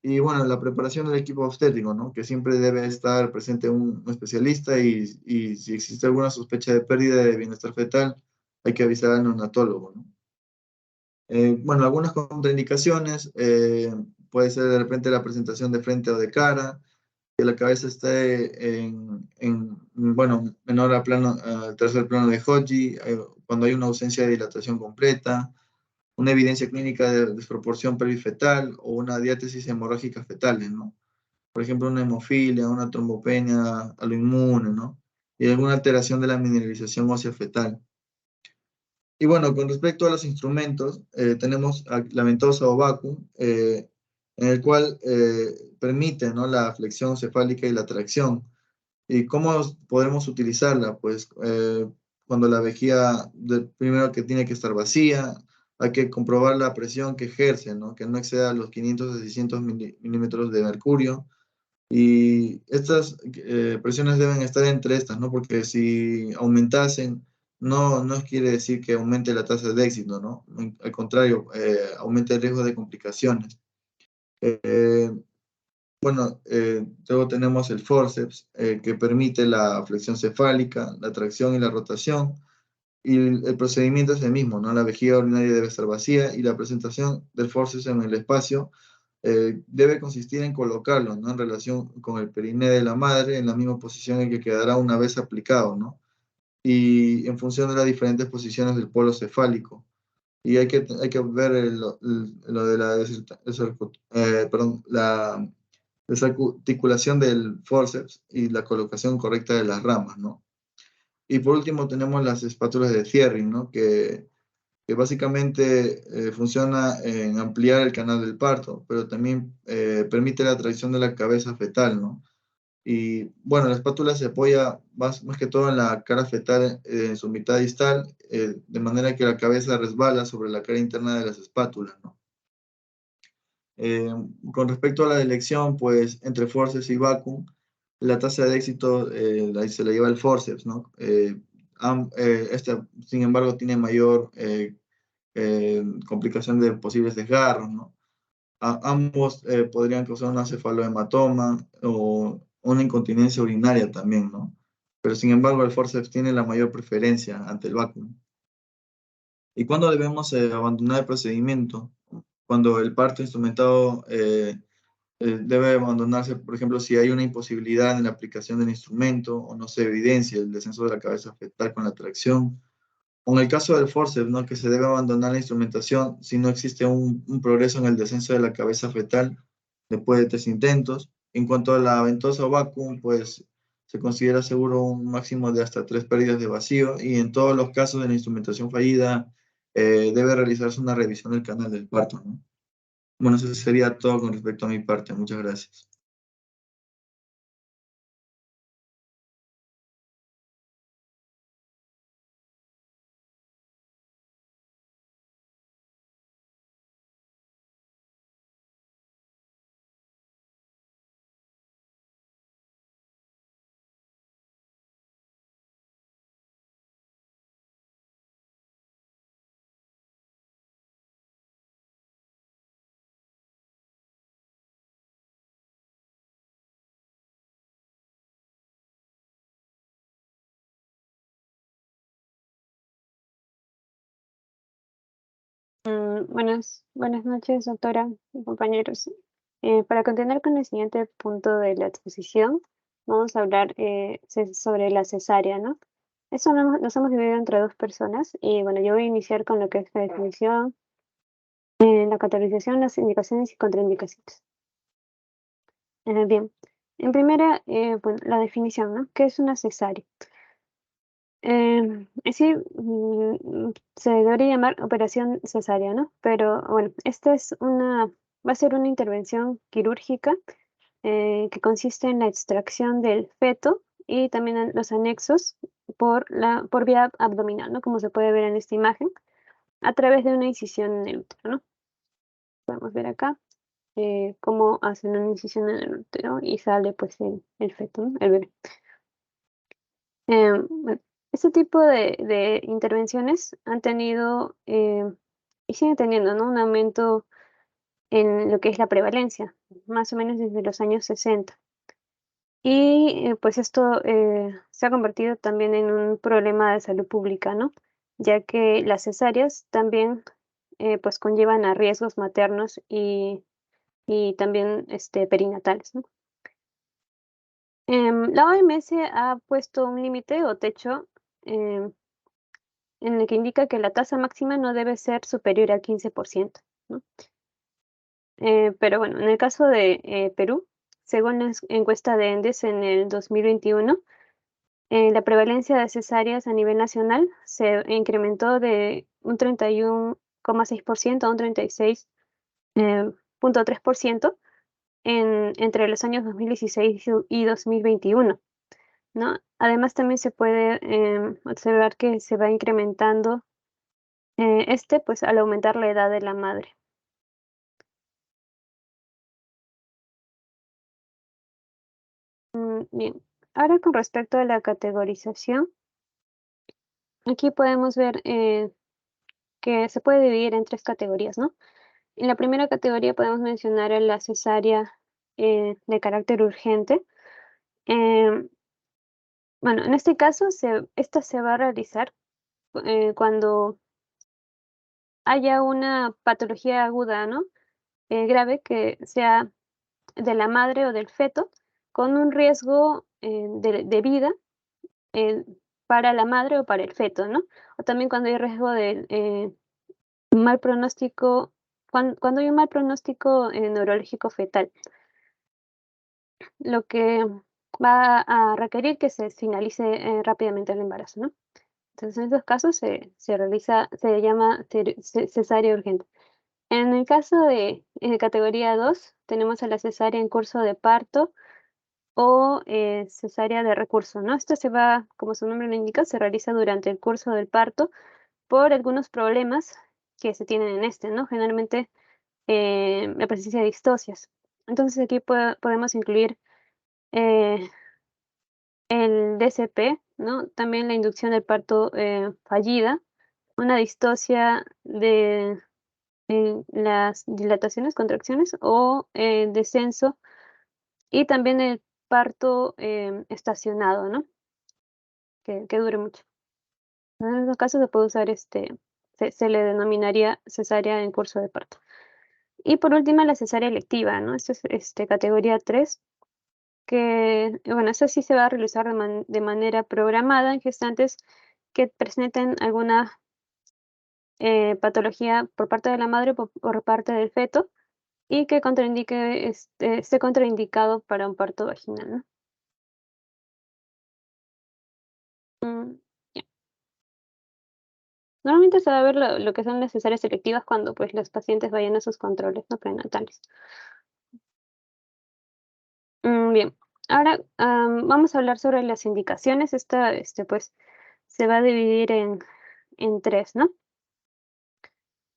Y bueno, la preparación del equipo obstétrico, ¿no? Que siempre debe estar presente un especialista, y si existe alguna sospecha de pérdida de bienestar fetal, hay que avisar al neonatólogo, ¿no? Bueno, algunas contraindicaciones, puede ser de repente la presentación de frente o de cara, que la cabeza esté bueno, menor al tercer plano de Hodge, cuando hay una ausencia de dilatación completa, una evidencia clínica de desproporción pelvifetal o una diátesis hemorrágica fetales, ¿no? Por ejemplo, una hemofilia, una trombopenia a lo inmune, ¿no? Y alguna alteración de la mineralización ósea fetal. Y bueno, con respecto a los instrumentos, tenemos la ventosa o vacuum, en el cual permite, ¿no? La flexión cefálica y la tracción. ¿Y cómo podemos utilizarla? Pues cuando la vejiga, primero que tiene que estar vacía, hay que comprobar la presión que ejerce, ¿no? Que no exceda los 500 a 600 milímetros de mercurio. Y estas presiones deben estar entre estas, ¿no? Porque si aumentasen, no quiere decir que aumente la tasa de éxito, ¿no? Al contrario, aumenta el riesgo de complicaciones. Bueno, luego tenemos el forceps, que permite la flexión cefálica, la tracción y la rotación. Y el procedimiento es el mismo, ¿no? La vejiga urinaria debe estar vacía, y la presentación del forceps en el espacio debe consistir en colocarlo, ¿no? En relación con el periné de la madre, en la misma posición en que quedará una vez aplicado, ¿no? Y en función de las diferentes posiciones del polo cefálico. Y hay que ver lo de la desarticulación del forceps y la colocación correcta de las ramas, ¿no? Y por último tenemos las espátulas de Thierry, ¿no? Que básicamente funciona en ampliar el canal del parto, pero también permite la tracción de la cabeza fetal, ¿no? Y bueno, la espátula se apoya más que todo en la cara fetal, en su mitad distal, de manera que la cabeza resbala sobre la cara interna de las espátulas, ¿no? Con respecto a la elección, pues entre forceps y vacuum, la tasa de éxito se la lleva el forceps, ¿no? Este, sin embargo, tiene mayor complicación de posibles desgarros, ¿no? Ambos podrían causar una cefalohematoma o una incontinencia urinaria también, ¿no? Pero sin embargo, el forceps tiene la mayor preferencia ante el vacuum. ¿Y cuándo debemos abandonar el procedimiento? Cuando el parto instrumentado debe abandonarse, por ejemplo, si hay una imposibilidad en la aplicación del instrumento o no se evidencia el descenso de la cabeza fetal con la tracción. O en el caso del forceps, ¿no? Que se debe abandonar la instrumentación si no existe un progreso en el descenso de la cabeza fetal después de 3 intentos. En cuanto a la ventosa o vacuum, pues se considera seguro un máximo de hasta 3 pérdidas de vacío y en todos los casos de la instrumentación fallida debe realizarse una revisión del canal del parto, ¿no? Bueno, eso sería todo con respecto a mi parte. Muchas gracias. Buenas noches, doctora y compañeros. Para continuar con el siguiente punto de la exposición, vamos a hablar sobre la cesárea, ¿no? Eso nos hemos dividido entre 2 personas y bueno, yo voy a iniciar con lo que es la definición, la categorización, las indicaciones y contraindicaciones. Bien, en primera, bueno, la definición, ¿no? ¿Qué es una cesárea? Sí, se debería llamar operación cesárea, ¿no? Pero bueno, va a ser una intervención quirúrgica que consiste en la extracción del feto y también en los anexos por vía abdominal, ¿no? Como se puede ver en esta imagen, a través de una incisión en el útero, ¿no? Podemos ver acá cómo hacen una incisión en el útero y sale pues el feto, ¿no? El bebé. Bueno, este tipo de intervenciones han tenido y siguen teniendo, ¿no? Un aumento en lo que es la prevalencia, más o menos desde los años 60. Y pues esto se ha convertido también en un problema de salud pública, ¿no? Ya que las cesáreas también pues conllevan a riesgos maternos y también perinatales, ¿no? La OMS ha puesto un límite o techo em, en el que indica que la tasa máxima no debe ser superior al 15%, ¿no? Pero bueno, en el caso de Perú, según la encuesta de ENDES en el 2021, la prevalencia de cesáreas a nivel nacional se incrementó de un 31,6% a un 36,3% entre los años 2016 y 2021, ¿no? Además, también se puede observar que se va incrementando pues al aumentar la edad de la madre. Bien, ahora con respecto a la categorización, aquí podemos ver que se puede dividir en 3 categorías, ¿no? En la primera categoría podemos mencionar a la cesárea de carácter urgente. Em, bueno, en este caso, esta se va a realizar cuando haya una patología aguda, ¿no? Grave que sea de la madre o del feto, con un riesgo de vida eh, para la madre o para el feto, ¿no? O también cuando hay riesgo de mal pronóstico, cuando hay un mal pronóstico neurológico fetal, lo que va a requerir que se finalice rápidamente el embarazo, ¿no? Entonces, en estos casos se llama cesárea urgente. En el caso de categoría 2, tenemos a la cesárea en curso de parto o cesárea de recurso, ¿no? Esto como su nombre lo indica, se realiza durante el curso del parto por algunos problemas que se tienen en ¿no? Generalmente la presencia de distocias. Entonces aquí podemos incluir eh, el DCP, ¿no? También la inducción del parto fallida, una distocia de las dilataciones, contracciones o descenso y también el parto estacionado, ¿no? Que dure mucho. En esos casos se puede usar se le denominaría cesárea en curso de parto. Y por último, la cesárea electiva, ¿no? Esta es categoría 3, que, bueno, esta sí se va a realizar de manera programada en gestantes que presenten alguna patología por parte de la madre o por parte del feto y que esté contraindicado para un parto vaginal, ¿no? Ya. Normalmente se va a ver lo que son las cesáreas selectivas cuando pues los pacientes vayan a sus controles, ¿no?, prenatales. Bien, ahora vamos a hablar sobre las indicaciones. Esta pues se va a dividir en 3, ¿no?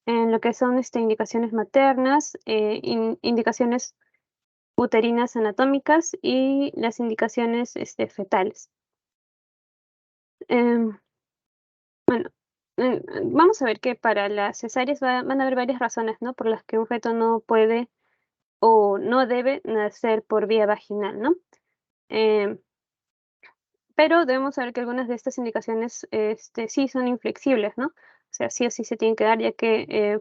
En lo que son indicaciones maternas, indicaciones uterinas anatómicas y las indicaciones fetales. Bueno, vamos a ver que para las cesáreas van a haber varias razones, ¿no?, por las que un feto no puede o no debe nacer por vía vaginal, ¿no? Pero debemos saber que algunas de estas indicaciones sí son inflexibles, ¿no? O sea, sí o sí se tienen que dar, ya que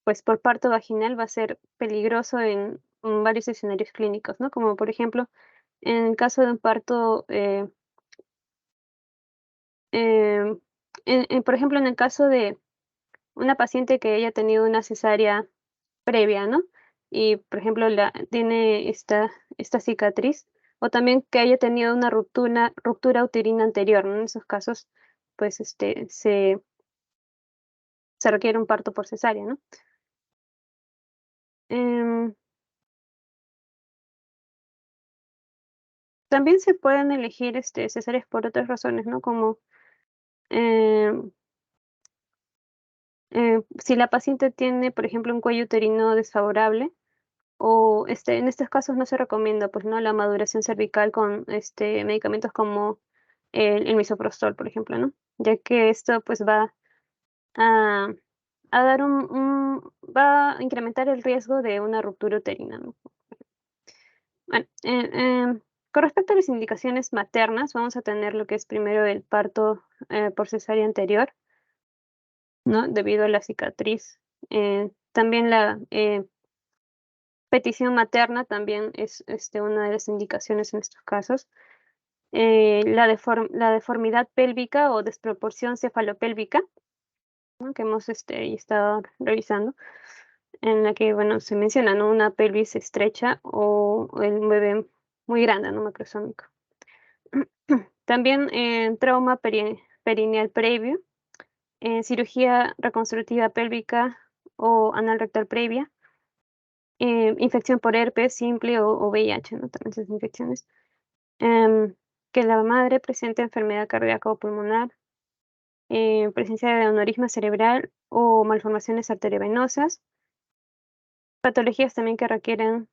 pues por parto vaginal va a ser peligroso en varios escenarios clínicos, ¿no? Como por ejemplo, en el caso de un parto, por ejemplo, en el caso de una paciente que haya tenido una cesárea previa, ¿no? Y, por ejemplo, tiene esta cicatriz, o también que haya tenido una ruptura uterina anterior, ¿no? En esos casos, pues, se requiere un parto por cesárea, ¿no? Em, También se pueden elegir cesáreas por otras razones, ¿no? Como em, si la paciente tiene, por ejemplo, un cuello uterino desfavorable, o en estos casos no se recomienda, pues, ¿no?, la maduración cervical con medicamentos como el misoprostol, por ejemplo, ¿no? Ya que esto pues va a, a dar va a incrementar el riesgo de una ruptura uterina, ¿no? Bueno, con respecto a las indicaciones maternas, vamos a tener lo que es primero el parto por cesárea anterior, ¿no?, debido a la cicatriz. También la petición materna también es una de las indicaciones en estos casos. La deformidad pélvica o desproporción cefalopélvica, ¿no?, que hemos estado revisando, en la que, bueno, se menciona, ¿no?, una pelvis estrecha o el bebé muy grande, ¿no?, macrosómico. También trauma perineal previo, cirugía reconstructiva pélvica o anal rectal previa, infección por herpes simple o VIH, ¿no?, también esas infecciones. Que la madre presente enfermedad cardíaca o pulmonar, presencia de aneurisma cerebral o malformaciones arteriovenosas, patologías también que requieren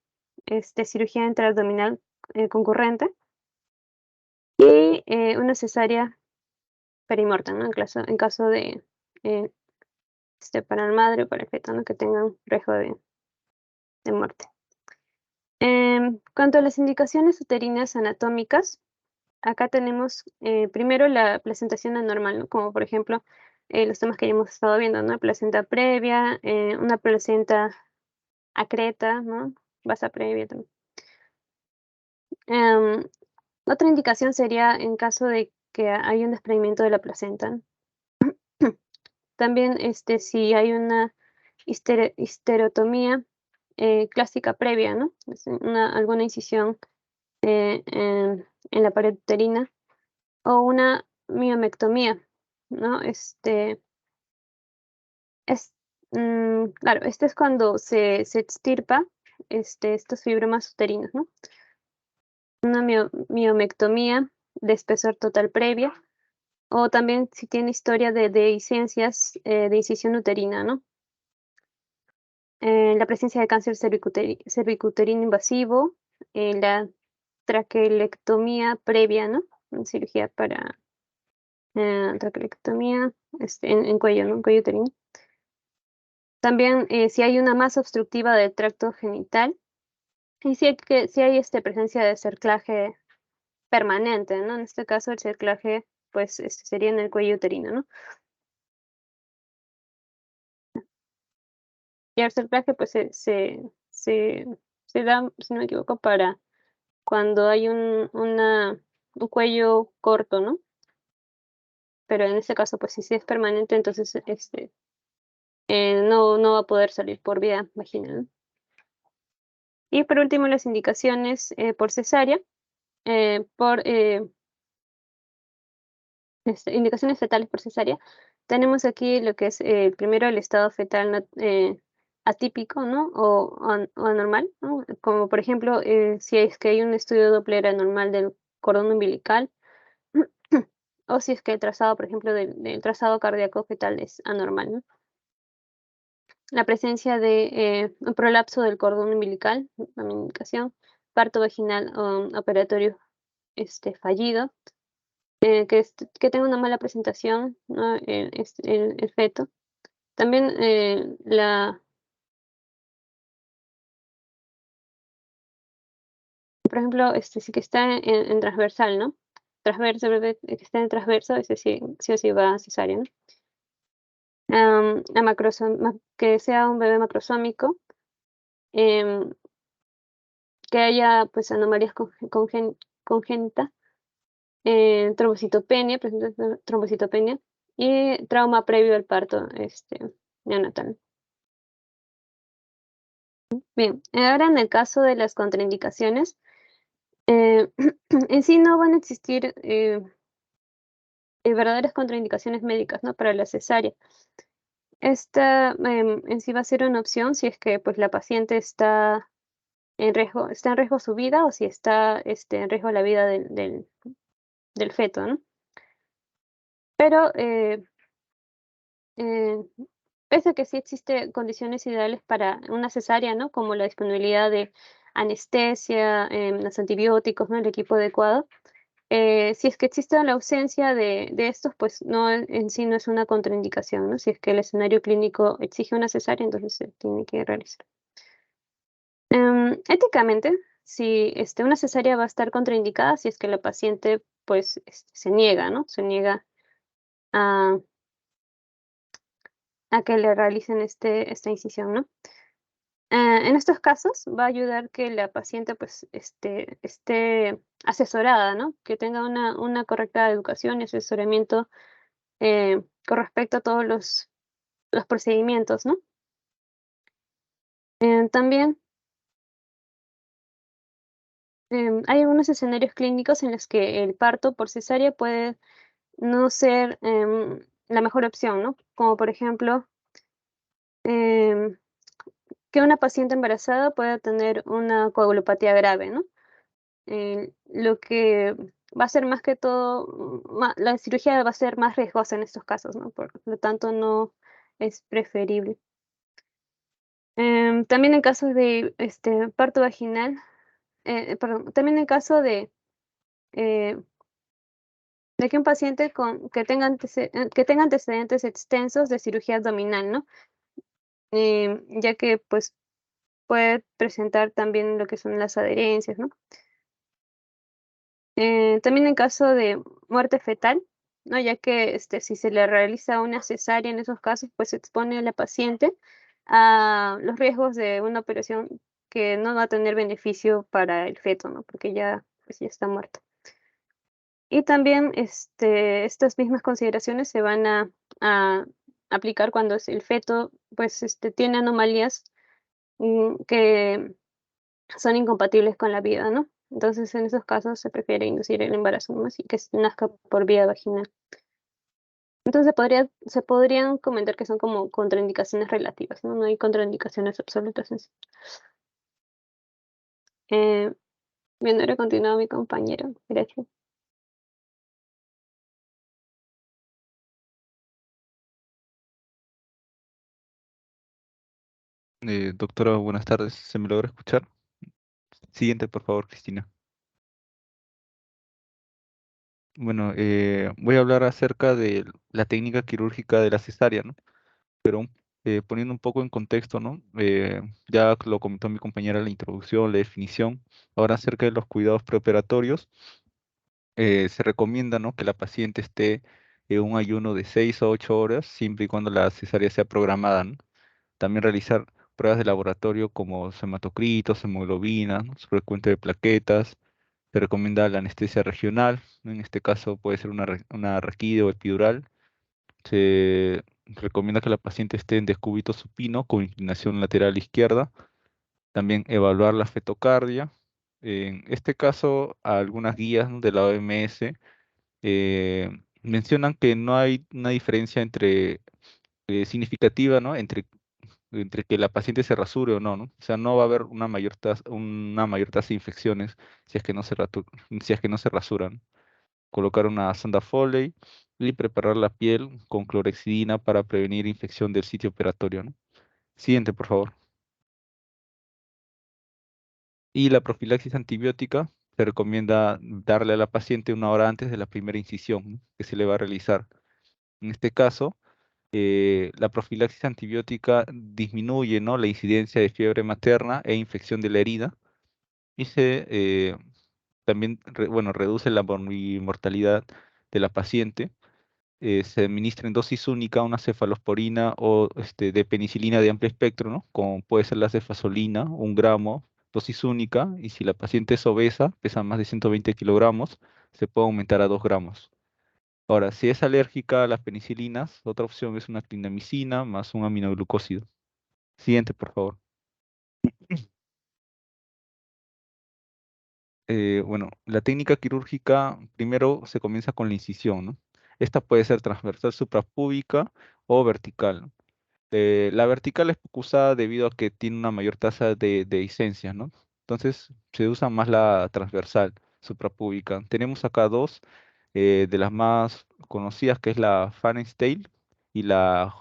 cirugía intraabdominal concurrente y una cesárea perimortem, ¿no?, en caso de eh, para la madre o para el feto, ¿no?, que tengan riesgo de muerte. Cuanto a las indicaciones uterinas anatómicas, acá tenemos primero la placentación anormal, ¿no?, como por ejemplo los temas que ya hemos estado viendo, ¿no?, placenta previa, una placenta acreta, ¿no?, basa previa también. Otra indicación sería en caso de que hay un desprendimiento de la placenta. También si hay una histerotomía clásica previa, ¿no?, es alguna incisión en la pared uterina, o una miomectomía, ¿no? Claro, es cuando se extirpa estos fibromas uterinos, ¿no? Una miomectomía de espesor total previa, o también si tiene historia de dehiscencias de incisión uterina, ¿no? La presencia de cáncer cervicuterino invasivo, la traquelectomía previa, ¿no?, cirugía para traquelectomía en cuello, ¿no?, en cuello uterino. También si hay una masa obstructiva del tracto genital y si hay presencia de cerclaje permanente, ¿no? En este caso el cerclaje pues sería en el cuello uterino, ¿no? Y el cerclaje pues se da, si no me equivoco, para cuando hay un cuello corto, ¿no? Pero en este caso, pues si es permanente, entonces no va a poder salir por vía vaginal, ¿no? Y por último, las indicaciones por cesárea, indicaciones fetales por cesárea. Tenemos aquí lo que es primero el estado fetal atípico, ¿no? O anormal, ¿no? Como por ejemplo, si es que hay un estudio Doppler anormal del cordón umbilical, o si es que el trazado, por ejemplo, del trazado cardíaco fetal es anormal, ¿no? La presencia de un prolapso del cordón umbilical, también indicación, parto vaginal operatorio fallido, que tenga una mala presentación, ¿no? El feto. También por ejemplo, sí que está en transversal, ¿no? Transverso, bebé que está en transverso, ese sí o sí va a cesárea, ¿no? Que sea un bebé macrosómico, em, que haya pues anomalías congénitas, trombocitopenia, presentación de trombocitopenia y trauma previo al parto neonatal. Bien, ahora en el caso de las contraindicaciones, en sí no van a existir verdaderas contraindicaciones médicas, ¿no? Para la cesárea. Esta en sí va a ser una opción si es que pues la paciente está en riesgo su vida o si está en riesgo la vida del feto, ¿no? Pero pese a que sí existen condiciones ideales para una cesárea, ¿no? Como la disponibilidad de anestesia, los antibióticos, ¿no? El equipo adecuado. Si es que existe la ausencia de estos, pues no en sí no es una contraindicación, ¿no? Si es que el escenario clínico exige una cesárea, entonces se tiene que realizar. Éticamente, si una cesárea va a estar contraindicada si es que la paciente pues se niega, ¿no? Se niega a, que le realicen esta incisión, ¿no? En estos casos va a ayudar que la paciente pues esté asesorada, ¿no? Que tenga una correcta educación y asesoramiento con respecto a todos los procedimientos, ¿no? También hay algunos escenarios clínicos en los que el parto por cesárea puede no ser la mejor opción, ¿no? Como por ejemplo, em, que una paciente embarazada pueda tener una coagulopatía grave, ¿no? Lo que va a ser más que todo, la cirugía va a ser más riesgosa en estos casos, ¿no? Por lo tanto, no es preferible. También en casos de parto vaginal, perdón, también en caso eh, de que un paciente que tenga antecedentes extensos de cirugía abdominal, ¿no? Ya que pues puede presentar también lo que son las adherencias, ¿no? También en caso de muerte fetal, ¿no? Ya que si se le realiza una cesárea en esos casos, pues se expone a la paciente a los riesgos de una operación que no va a tener beneficio para el feto, ¿no? Porque pues ya está muerto. Y también estas mismas consideraciones se van a aplicar cuando el feto pues tiene anomalías que son incompatibles con la vida, ¿no? Entonces en esos casos se prefiere inducir el embarazo, ¿no? Así que nazca por vía vaginal. Entonces se podrían comentar que son como contraindicaciones relativas, ¿no? No hay contraindicaciones absolutas en sí. Bien, ahora continúa mi compañero. Gracias. Doctora, buenas tardes. ¿Se me logra escuchar? Siguiente, por favor, Cristina. Bueno, voy a hablar acerca de la técnica quirúrgica de la cesárea, ¿no? Pero poniendo un poco en contexto, ¿no? Ya lo comentó mi compañera en la introducción, la definición. Ahora acerca de los cuidados preoperatorios, se recomienda, ¿no? Que la paciente esté en un ayuno de 6 a 8 horas, siempre y cuando la cesárea sea programada, ¿no? También realizar pruebas de laboratorio como hematocritos, hemoglobina, ¿no? Frecuente de plaquetas. Se recomienda la anestesia regional, ¿no? En este caso puede ser una raquídea o epidural. Se recomienda que la paciente esté en decúbito supino con inclinación lateral izquierda. También evaluar la fetocardia. En este caso, algunas guías, ¿no?, de la OMS mencionan que no hay una diferencia significativa, ¿no?, entre que la paciente se rasure o no, ¿no? O sea, no va a haber una mayor tasa de infecciones si es que no si es que no se rasuran. Colocar una sonda Foley y preparar la piel con clorexidina para prevenir infección del sitio operatorio, ¿no? Siguiente, por favor. Y la profilaxis antibiótica se recomienda darle a la paciente 1 hora antes de la primera incisión, ¿no?, que se le va a realizar. En este caso, la profilaxis antibiótica disminuye, ¿no?, la incidencia de fiebre materna e infección de la herida y también bueno, reduce la mortalidad de la paciente. Se administra en dosis única una cefalosporina o de penicilina de amplio espectro, ¿no?, como puede ser la cefasolina, 1 gramo, dosis única, y si la paciente es obesa, pesa más de 120 kilogramos, se puede aumentar a 2 gramos. Ahora, si es alérgica a las penicilinas, otra opción es una clindamicina más un aminoglucósido. Siguiente, por favor. Bueno, la técnica quirúrgica primero se comienza con la incisión, ¿no? Esta puede ser transversal suprapúbica o vertical, ¿no? La vertical es poco usada debido a que tiene una mayor tasa de dehiscencias, ¿no? Entonces se usa más la transversal suprapúbica. Tenemos acá dos de las más conocidas, que es la Pfannenstiel y la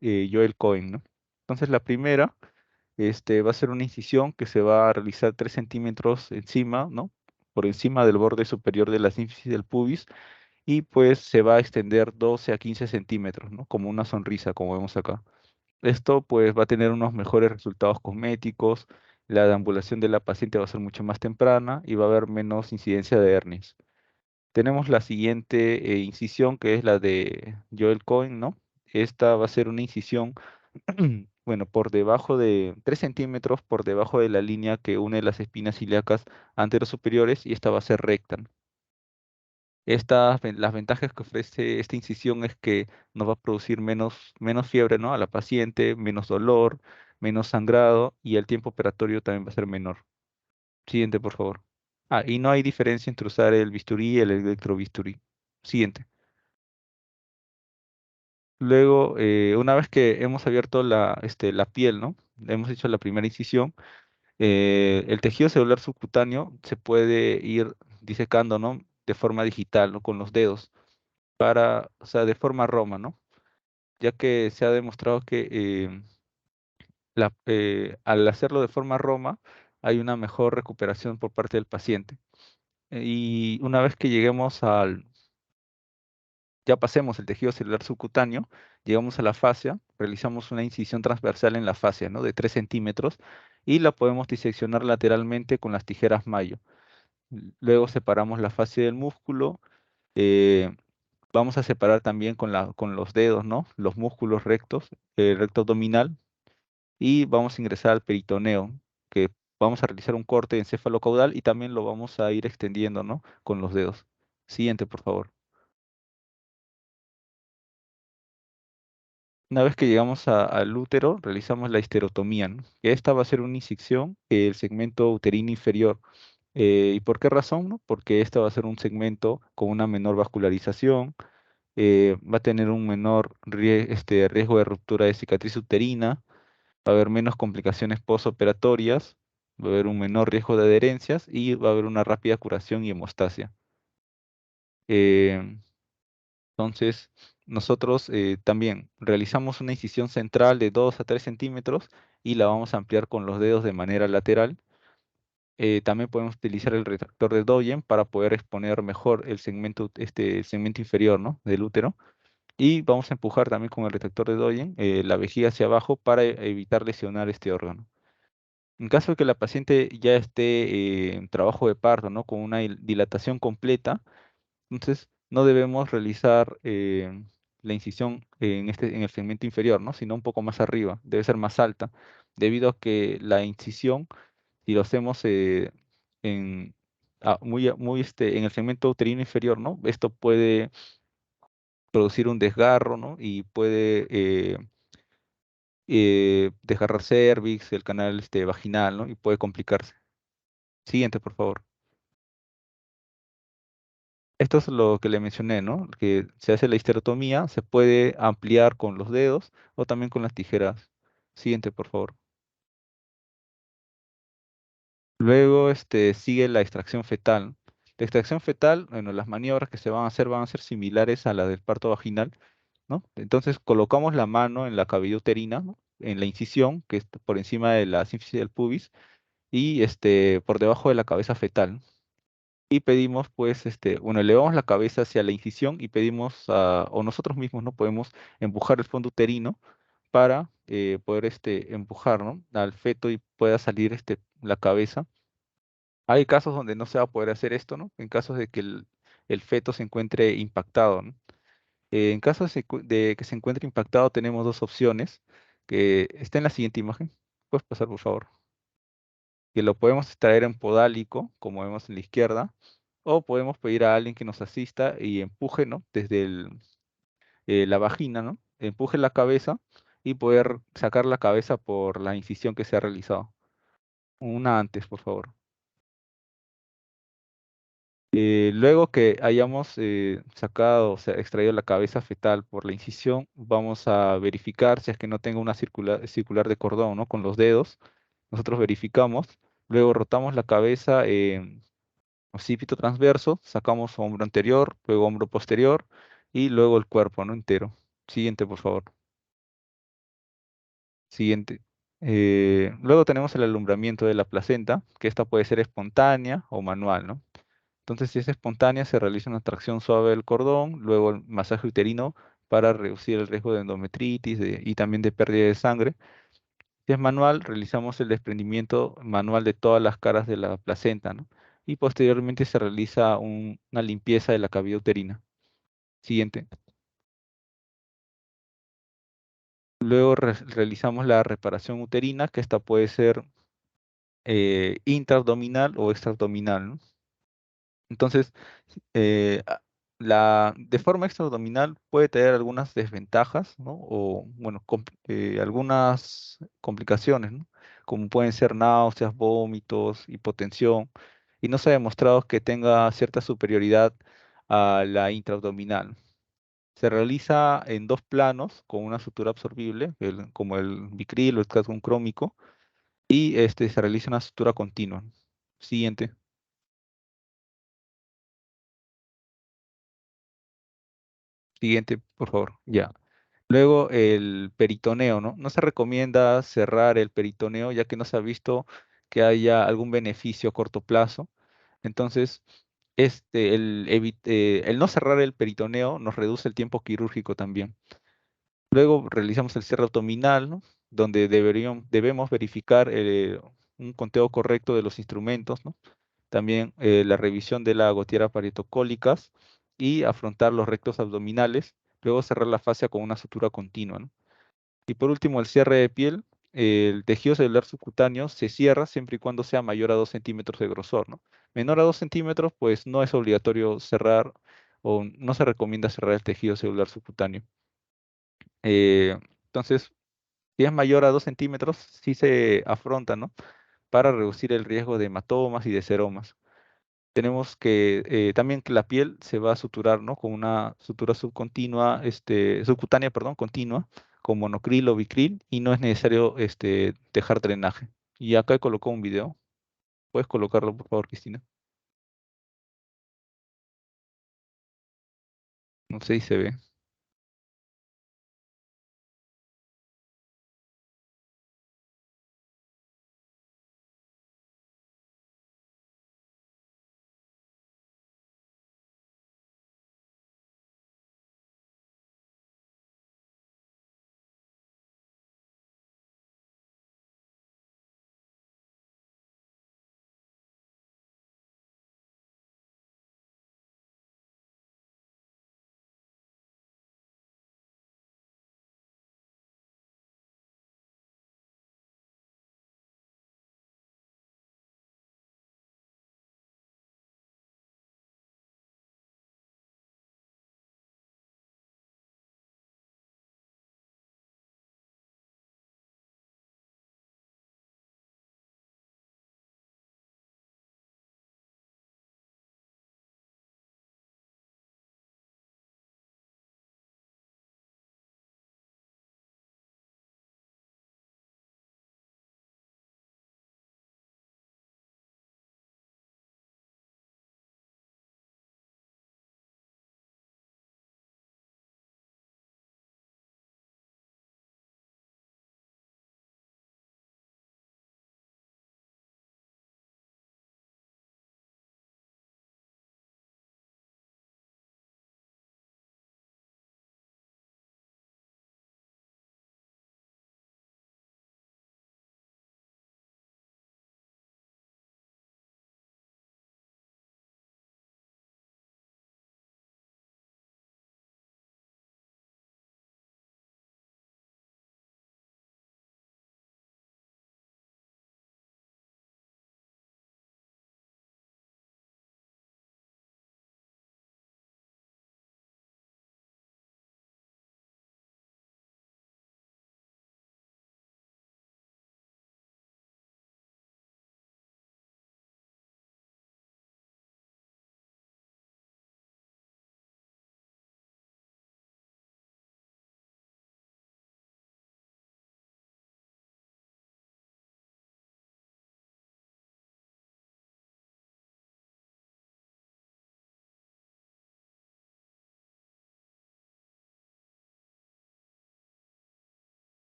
Joel Cohen, ¿no? Entonces la primera va a ser una incisión que se va a realizar 3 centímetros encima, ¿no?, por encima del borde superior de la sínfisis del pubis, y pues se va a extender 12 a 15 centímetros, ¿no?, como una sonrisa, como vemos acá. Esto pues va a tener unos mejores resultados cosméticos, la deambulación de la paciente va a ser mucho más temprana y va a haber menos incidencia de hernias. Tenemos la siguiente incisión, que es la de Joel Cohen, ¿no? Esta va a ser una incisión, bueno, por debajo de 3 centímetros por debajo de la línea que une las espinas ilíacas anterosuperiores, y esta va a ser recta, ¿no? Las ventajas que ofrece esta incisión es que nos va a producir menos fiebre, ¿no?, a la paciente, menos dolor, menos sangrado, y el tiempo operatorio también va a ser menor. Siguiente, por favor. Y no hay diferencia entre usar el bisturí y el electrobisturí. Siguiente. Luego, una vez que hemos abierto la piel, ¿no?, hemos hecho la primera incisión, el tejido celular subcutáneo se puede ir disecando, ¿no?, de forma digital, ¿no?, con los dedos, o sea, de forma roma, ¿no? Ya que se ha demostrado que al hacerlo de forma roma hay una mejor recuperación por parte del paciente. Y una vez que ya pasemos el tejido celular subcutáneo, llegamos a la fascia, realizamos una incisión transversal en la fascia, ¿no?, de 3 centímetros, y la podemos diseccionar lateralmente con las tijeras Mayo. Luego separamos la fascia del músculo. eh, Vamos a separar también con los dedos, ¿no?, los músculos rectos, el recto abdominal, y vamos a ingresar al peritoneo, que vamos a realizar un corte encefalocaudal y también lo vamos a ir extendiendo, ¿no?, con los dedos. Siguiente, por favor. Una vez que llegamos al útero, realizamos la histerotomía, ¿no? Que esta va a ser una incisión el segmento uterino inferior. ¿Y por qué razón, no? Porque esta va a ser un segmento con una menor vascularización, va a tener un menor riesgo de ruptura de cicatriz uterina, va a haber menos complicaciones postoperatorias, va a haber un menor riesgo de adherencias y va a haber una rápida curación y hemostasia. Eh, Entonces, nosotros también realizamos una incisión central de 2 a 3 centímetros y la vamos a ampliar con los dedos de manera lateral. También podemos utilizar el retractor de Doyen para poder exponer mejor el segmento inferior, ¿no?, del útero. Y vamos a empujar también con el retractor de Doyen la vejiga hacia abajo para evitar lesionar este órgano. En caso de que la paciente ya esté en trabajo de parto, ¿no?, con una dilatación completa, entonces no debemos realizar la incisión en el segmento inferior, ¿no?, sino un poco más arriba, debe ser más alta. debido a que la incisión, si lo hacemos en, en el segmento uterino inferior, ¿no? Esto puede producir un desgarro, ¿no? Y puede desgarrar cervix, el canal vaginal, ¿no? Y puede complicarse. Siguiente, por favor. Esto es lo que le mencioné, ¿no? Que se hace la histerotomía, se puede ampliar con los dedos o también con las tijeras. Siguiente, por favor. Luego sigue la extracción fetal. La extracción fetal, bueno, las maniobras que se van a ser similares a las del parto vaginal, ¿no? Entonces colocamos la mano en la cavidad uterina, ¿no? En la incisión, que es por encima de la sínfisis del pubis, y por debajo de la cabeza fetal. Y pedimos, pues, bueno, elevamos la cabeza hacia la incisión y pedimos, o nosotros mismos, ¿no? Podemos empujar el fondo uterino para poder empujar, ¿no? Al feto y pueda salir la cabeza. Hay casos donde no se va a poder hacer esto, ¿no? En casos de que el feto se encuentre impactado, ¿no? En caso de que se encuentre impactado, tenemos dos opciones, que está en la siguiente imagen. Puedes pasar, por favor. Que lo podemos extraer en podálico, como vemos en la izquierda, o podemos pedir a alguien que nos asista y empuje, ¿no? Desde la vagina, ¿no? Empuje la cabeza y poder sacar la cabeza por la incisión que se ha realizado. Una antes, por favor. Luego que hayamos sacado, o sea, extraído la cabeza fetal por la incisión, vamos a verificar si es que no tenga una circular de cordón, ¿no? Con los dedos, nosotros verificamos, luego rotamos la cabeza en occipito transverso, sacamos hombro anterior, luego hombro posterior y luego el cuerpo, ¿no? Entero. Siguiente, por favor. Siguiente. Luego tenemos el alumbramiento de la placenta, que esta puede ser espontánea o manual, ¿no? Entonces, si es espontánea, se realiza una tracción suave del cordón, luego el masaje uterino para reducir el riesgo de endometritis y también de pérdida de sangre. Si es manual, realizamos el desprendimiento manual de todas las caras de la placenta, ¿no? Y posteriormente se realiza una limpieza de la cavidad uterina. Siguiente. Luego realizamos la reparación uterina, que esta puede ser intraabdominal o extraabdominal, ¿no? Entonces, de forma extraabdominal puede tener algunas desventajas, ¿no? O, bueno, algunas complicaciones, ¿no? Como pueden ser náuseas, vómitos, hipotensión, y no se ha demostrado que tenga cierta superioridad a la intraabdominal. Se realiza en dos planos con una sutura absorbible, como el Vicryl o el cadmium crómico, y se realiza una sutura continua. Siguiente. Siguiente, por favor. Ya. Luego el peritoneo, ¿no? No se recomienda cerrar el peritoneo ya que no se ha visto que haya algún beneficio a corto plazo. Entonces, el no cerrar el peritoneo nos reduce el tiempo quirúrgico también. Luego realizamos el cierre abdominal, ¿no? Donde debemos verificar un conteo correcto de los instrumentos, ¿no? También la revisión de la gotiera parietocólicas y afrontar los rectos abdominales. Luego cerrar la fascia con una sutura continua, ¿no? Y por último, el cierre de piel. El tejido celular subcutáneo se cierra siempre y cuando sea mayor a 2 centímetros de grosor, ¿no? Menor a 2 centímetros, pues no es obligatorio cerrar o no se recomienda cerrar el tejido celular subcutáneo. Entonces, si es mayor a 2 centímetros, sí se afronta, ¿no? Para reducir el riesgo de hematomas y de seromas. Tenemos que también que la piel se va a suturar, ¿no? Con una sutura subcutánea, perdón, continua, con monocril o bicril, y no es necesario dejar drenaje. Y acá he colocado un video. ¿Puedes colocarlo, por favor, Cristina? No sé si se ve.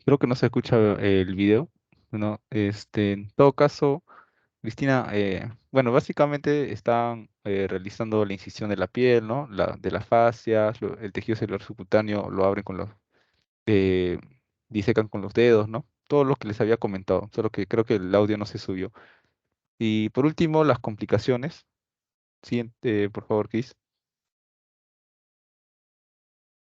Creo que no se escucha el video. Bueno, en todo caso, Cristina, bueno, básicamente están realizando la incisión de la piel, ¿no? De las fascias, el tejido celular subcutáneo lo abren con los, eh, disecan con los dedos, ¿no? Todo lo que les había comentado, solo que creo que el audio no se subió. Y por último, las complicaciones. Siguiente, por favor, Chris.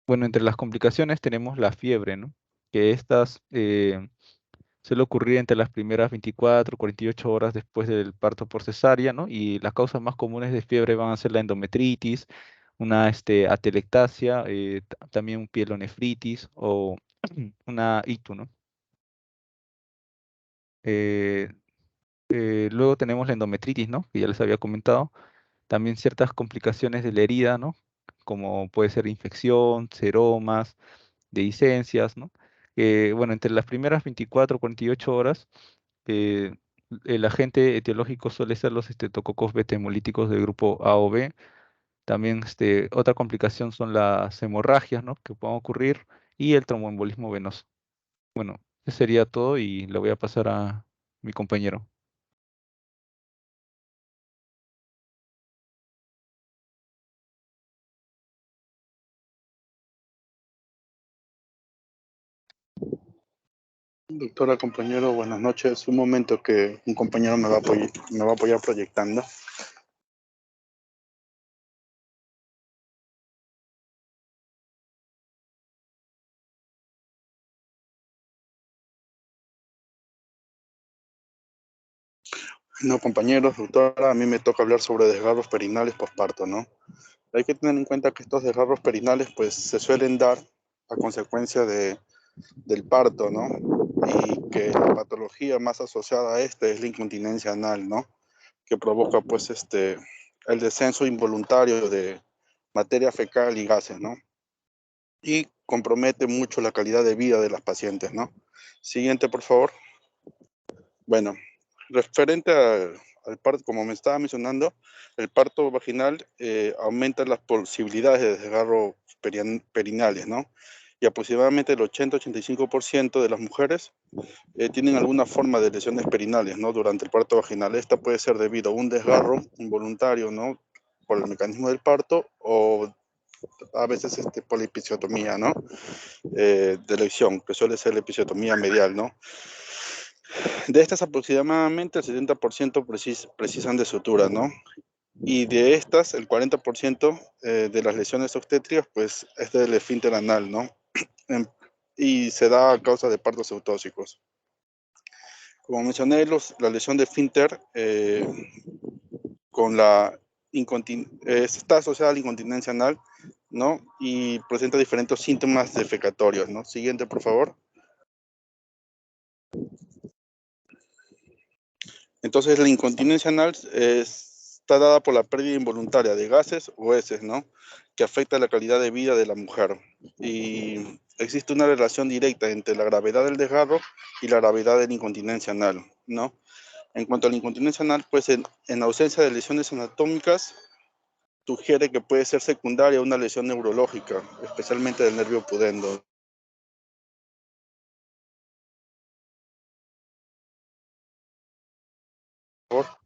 Bueno, entre las complicaciones tenemos la fiebre, ¿no? Que estas suele ocurrir entre las primeras 24, 48 horas después del parto por cesárea, ¿no? Y las causas más comunes de fiebre van a ser la endometritis, una atelectasia, también un pielonefritis o una ictus, ¿no? Eh, luego tenemos la endometritis, ¿no? Que ya les había comentado. También ciertas complicaciones de la herida, ¿no? Como puede ser infección, seromas, dehiscencias, ¿no? Bueno, entre las primeras 24 o 48 horas, eh, el agente etiológico suele ser los estreptococos beta hemolíticos del grupo A o B. También otra complicación son las hemorragias, ¿no? Que pueden ocurrir y el tromboembolismo venoso. Bueno, eso sería todo y le voy a pasar a mi compañero. Doctora, compañero, buenas noches. Un momento que un compañero me va a apoyar proyectando. No, compañeros, doctora, a mí me toca hablar sobre desgarros perinales posparto, ¿no? Hay que tener en cuenta que estos desgarros perinales, pues, se suelen dar a consecuencia del parto, ¿no? Y que la patología más asociada a este es la incontinencia anal, ¿no? Que provoca, pues, el descenso involuntario de materia fecal y gases, ¿no? Y compromete mucho la calidad de vida de las pacientes, ¿no? Siguiente, por favor. Bueno, referente al parto, como me estaba mencionando, el parto vaginal aumenta las posibilidades de desgarro perinales, ¿no? Y aproximadamente el 80-85% de las mujeres tienen alguna forma de lesiones perinales, ¿no? Durante el parto vaginal. Esta puede ser debido a un desgarro involuntario, ¿no? Por el mecanismo del parto o a veces por la episiotomía, ¿no? De elección, que suele ser la episiotomía medial, ¿no? De estas aproximadamente el 70% precisan de sutura, ¿no? Y de estas, el 40% de las lesiones obstétricas, pues es del esfínter anal, ¿no? Y se da a causa de partos eutóxicos. Como mencioné, la lesión de esfínter con está asociada a la incontinencia anal, ¿no? Y presenta diferentes síntomas defecatorios, ¿no? Siguiente, por favor. Entonces, la incontinencia anal está dada por la pérdida involuntaria de gases o heces, ¿no? Que afecta la calidad de vida de la mujer. Y existe una relación directa entre la gravedad del desgarro y la gravedad de la incontinencia anal, ¿no? En cuanto a la incontinencia anal, pues en ausencia de lesiones anatómicas, sugiere que puede ser secundaria a una lesión neurológica, especialmente del nervio pudendo. Por favor.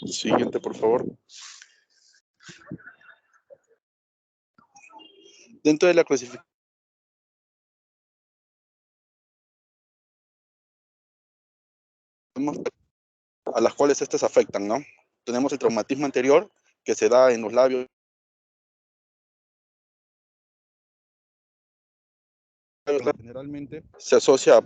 Siguiente, por favor. Dentro de la clasificación a las cuales estas afectan, ¿no? Tenemos el traumatismo anterior, que se da en los labios. Generalmente se asocia a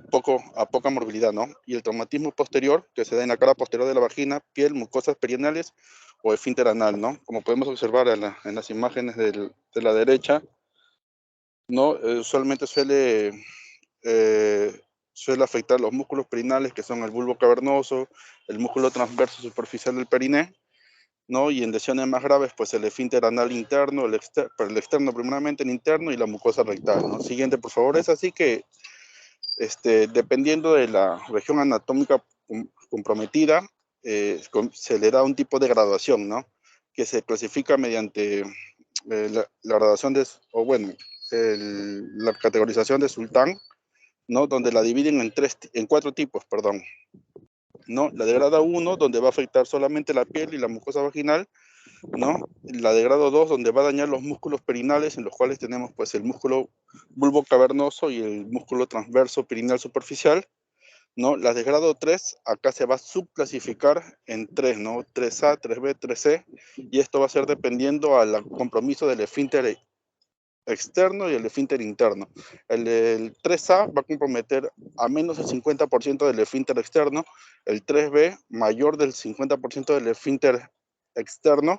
poca morbilidad, ¿no? Y el traumatismo posterior, que se da en la cara posterior de la vagina, piel, mucosas perianales o esfínter anal, ¿no? Como podemos observar en las imágenes de la derecha, ¿no? Usualmente suele afectar los músculos perinales, que son el bulbo cavernoso, el músculo transverso superficial del periné, ¿no? Y en lesiones más graves, pues el esfínter anal interno, el externo primeramente, el interno y la mucosa rectal, ¿no? Siguiente, por favor. Es así que, dependiendo de la región anatómica comprometida, se le da un tipo de graduación, ¿no? que se clasifica mediante la gradación la categorización de Sultán, ¿no? Donde la dividen en 4 tipos, perdón. ¿No? La de grado 1, donde va a afectar solamente la piel y la mucosa vaginal, ¿no? La de grado 2, donde va a dañar los músculos perinales, en los cuales tenemos pues el músculo bulbo cavernoso y el músculo transverso perineal superficial, ¿no? Las de grado 3, acá se va a subclasificar en 3, ¿no? 3A, 3B, 3C, y esto va a ser dependiendo al compromiso del esfínter externo y el esfínter interno. El 3A va a comprometer a menos del 50% del esfínter externo, el 3B mayor del 50% del esfínter externo,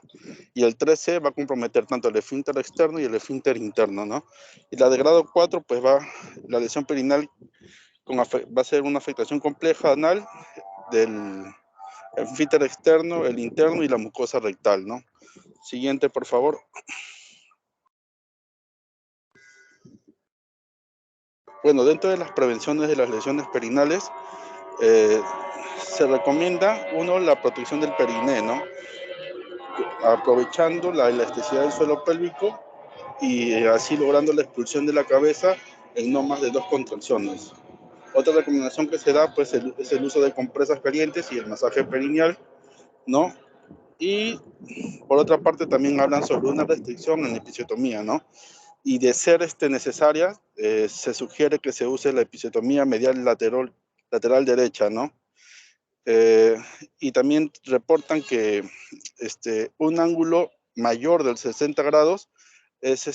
y el 3C va a comprometer tanto el esfínter externo y el esfínter interno, ¿no? Y la de grado 4, pues la lesión perineal va a ser una afectación compleja anal del esfínter externo, el interno y la mucosa rectal, ¿no? Siguiente, por favor. Bueno, dentro de las prevenciones de las lesiones perinales, se recomienda, la protección del periné, ¿no? Aprovechando la elasticidad del suelo pélvico y así logrando la expulsión de la cabeza en no más de 2 contracciones. Otra recomendación que se da, pues, es el uso de compresas calientes y el masaje perineal, ¿no? Y por otra parte también hablan sobre una restricción en la episiotomía, ¿no? Y de ser necesaria, se sugiere que se use la episiotomía medial lateral derecha, ¿no? Y también reportan que un ángulo mayor del 60 grados es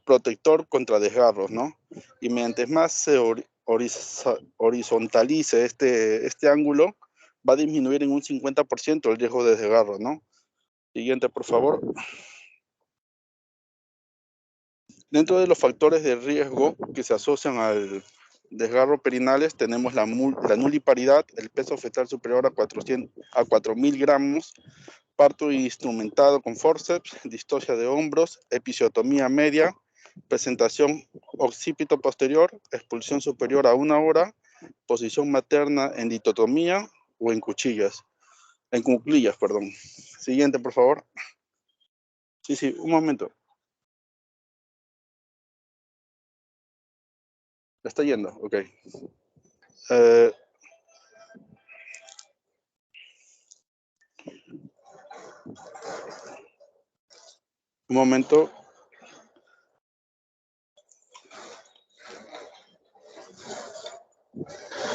protector contra desgarros, ¿no? Y mientras más se horizontalice este ángulo, va a disminuir en un 50% el riesgo de desgarro, ¿no? Siguiente, por favor. Dentro de los factores de riesgo que se asocian al desgarro perinales tenemos la nuliparidad, el peso fetal superior a 4.000 gramos, parto instrumentado con forceps, distocia de hombros, episiotomía media, presentación occipito posterior, expulsión superior a 1 hora, posición materna en litotomía o en cucuclillas, perdón. Siguiente, por favor. Sí, un momento. ¿Está yendo? Ok. Un momento.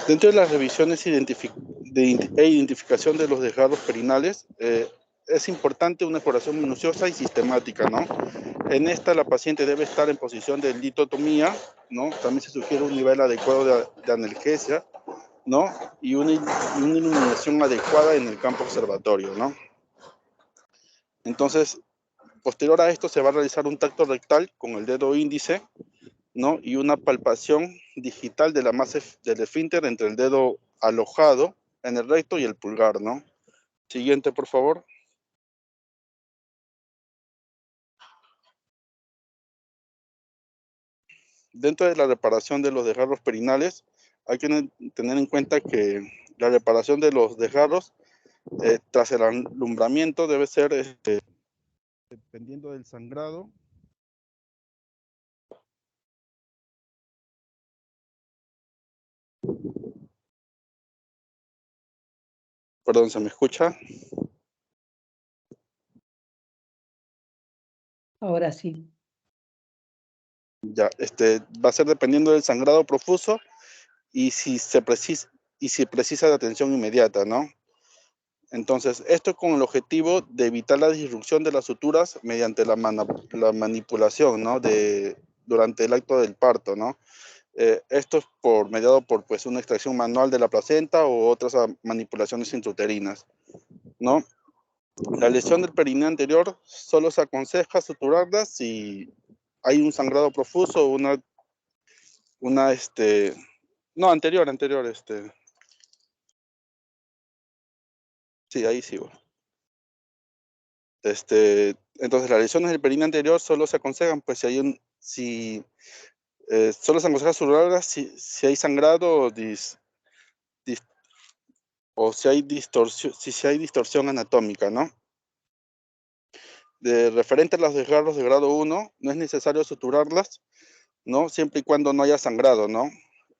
Dentro de las revisiones e identificación de los desgarros perinales, es importante una exploración minuciosa y sistemática, ¿no? En esta la paciente debe estar en posición de litotomía, ¿no? También se sugiere un nivel adecuado de analgesia, ¿no? Y una iluminación adecuada en el campo observatorio, ¿no? Entonces, posterior a esto se va a realizar un tacto rectal con el dedo índice, ¿no? Y una palpación digital de la masa del esfínter entre el dedo alojado en el recto y el pulgar, ¿no? Siguiente, por favor. Dentro de la reparación de los desgarros perinales, hay que tener en cuenta que la reparación de los desgarros tras el alumbramiento debe ser, dependiendo del sangrado. Perdón, ¿se me escucha? Ahora sí. Ya, va a ser dependiendo del sangrado profuso y si precisa de atención inmediata, ¿no? Entonces, esto con el objetivo de evitar la disrupción de las suturas mediante la manipulación, ¿no? Durante el acto del parto, ¿no? Esto es mediado por pues, una extracción manual de la placenta o otras manipulaciones intrauterinas, ¿no? La lesión del perineo anterior solo se aconseja suturarla si hay un sangrado profuso o no, anterior. Sí, ahí sigo. Entonces, las lesiones del perineo anterior solo se aconsejan, pues, solo se aconseja suturarlas si hay sangrado o si hay distorsión anatómica, ¿no? referente a los desgarros de grado 1, no es necesario suturarlas, ¿no? Siempre y cuando no haya sangrado, ¿no?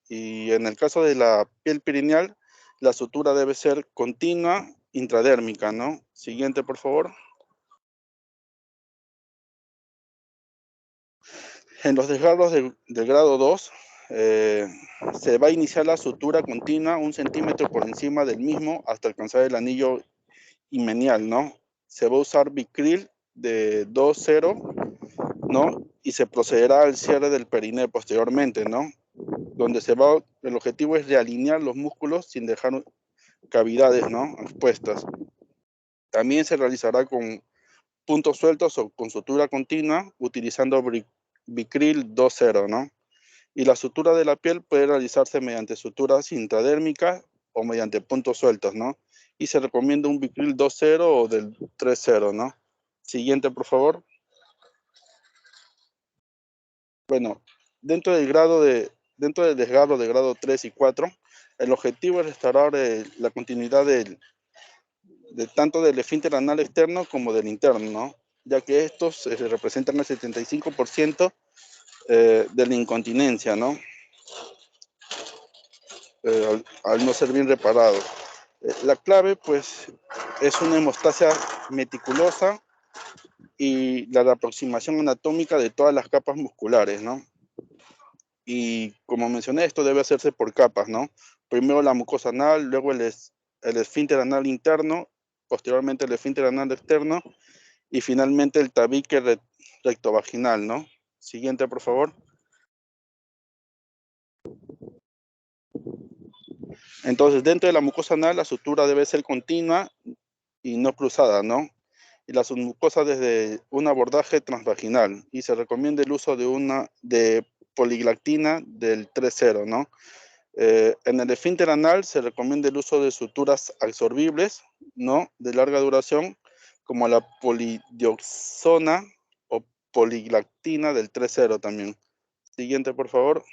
Y en el caso de la piel perineal, la sutura debe ser continua, intradérmica, ¿no? Siguiente, por favor. En los desgarros del grado 2, se va a iniciar la sutura continua 1 centímetro por encima del mismo hasta alcanzar el anillo himenial, ¿no? Se va a usar Vicryl de 2,0, ¿no? Y se procederá al cierre del periné posteriormente, ¿no? El objetivo es realinear los músculos sin dejar cavidades, ¿no? Expuestas. También se realizará con puntos sueltos o con sutura continua utilizando Vicryl 2,0, ¿no? Y la sutura de la piel puede realizarse mediante suturas intradérmicas o mediante puntos sueltos, ¿no? Y se recomienda un Vicryl 2,0 o del 3,0, ¿no? Siguiente, por favor. Bueno, dentro del desgarro de grado 3 y 4, el objetivo es restaurar la continuidad tanto del esfínter anal externo como del interno, ¿no? Ya que estos representan el 75% de la incontinencia, ¿no? Al no ser bien reparado. La clave, pues, es una hemostasia meticulosa y la aproximación anatómica de todas las capas musculares, ¿no? Y como mencioné, esto debe hacerse por capas, ¿no? Primero la mucosa anal, luego el esfínter anal interno, posteriormente el esfínter anal externo y finalmente el tabique rectovaginal, ¿no? Siguiente, por favor. Entonces, dentro de la mucosa anal, la sutura debe ser continua y no cruzada, ¿no? Y la submucosa desde un abordaje transvaginal. Y se recomienda el uso de poliglactina del 3,0, ¿no? En el esfínter anal se recomienda el uso de suturas absorbibles, ¿no? De larga duración, como la polidioxona o poliglactina del 3,0 también. Siguiente, por favor.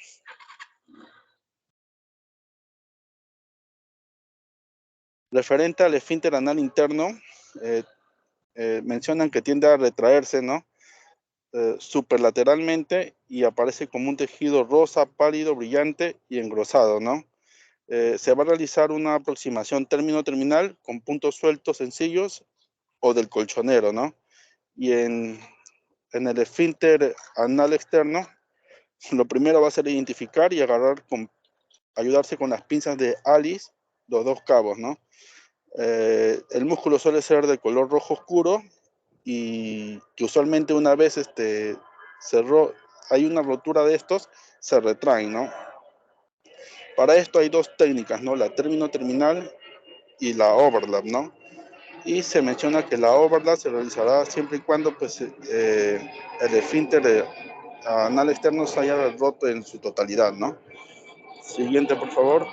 Referente al esfínter anal interno, mencionan que tiende a retraerse, ¿no? Superlateralmente y aparece como un tejido rosa, pálido, brillante y engrosado, ¿no? Se va a realizar una aproximación término-terminal con puntos sueltos sencillos o del colchonero, ¿no? Y en el esfínter anal externo, lo primero va a ser identificar y ayudarse con las pinzas de Alice, los 2 cabos, ¿no? El músculo suele ser de color rojo oscuro y que usualmente una vez hay una rotura de estos, se retraen, ¿no? Para esto hay 2 técnicas, ¿no? La término-terminal y la overlap, ¿no? Y se menciona que la overlap se realizará siempre y cuando pues, el esfínter anal externo se haya roto en su totalidad, ¿no? Siguiente, por favor.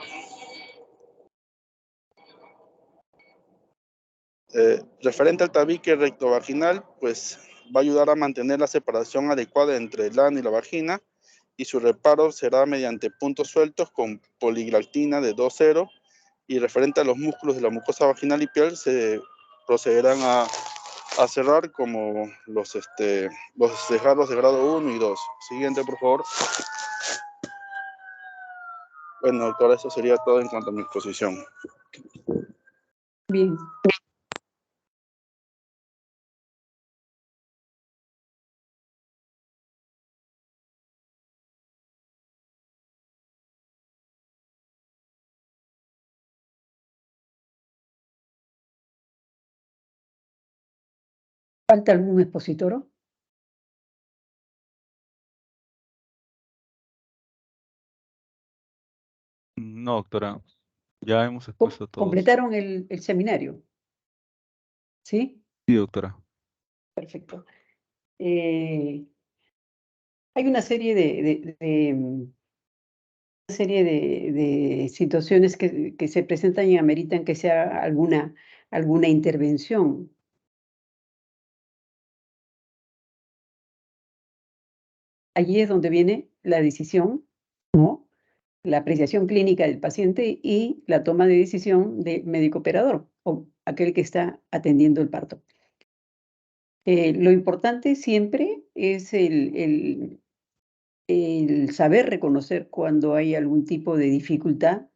Referente al tabique rectovaginal, pues va a ayudar a mantener la separación adecuada entre el ano y la vagina y su reparo será mediante puntos sueltos con poliglactina de 2,0 y referente a los músculos de la mucosa vaginal y piel se procederán a cerrar como los desgarros de grado 1 y 2. Siguiente, por favor. Bueno, doctora, eso sería todo en cuanto a mi exposición. Bien. ¿Falta algún expositor? No, doctora, ya hemos expuesto todos. ¿Completaron el seminario? ¿Sí? Sí, doctora. Perfecto. Hay una serie de situaciones que se presentan y ameritan que sea alguna intervención. Allí es donde viene la decisión, ¿no? La apreciación clínica del paciente y la toma de decisión del médico operador o aquel que está atendiendo el parto. Lo importante siempre es el saber reconocer cuando hay algún tipo de dificultad,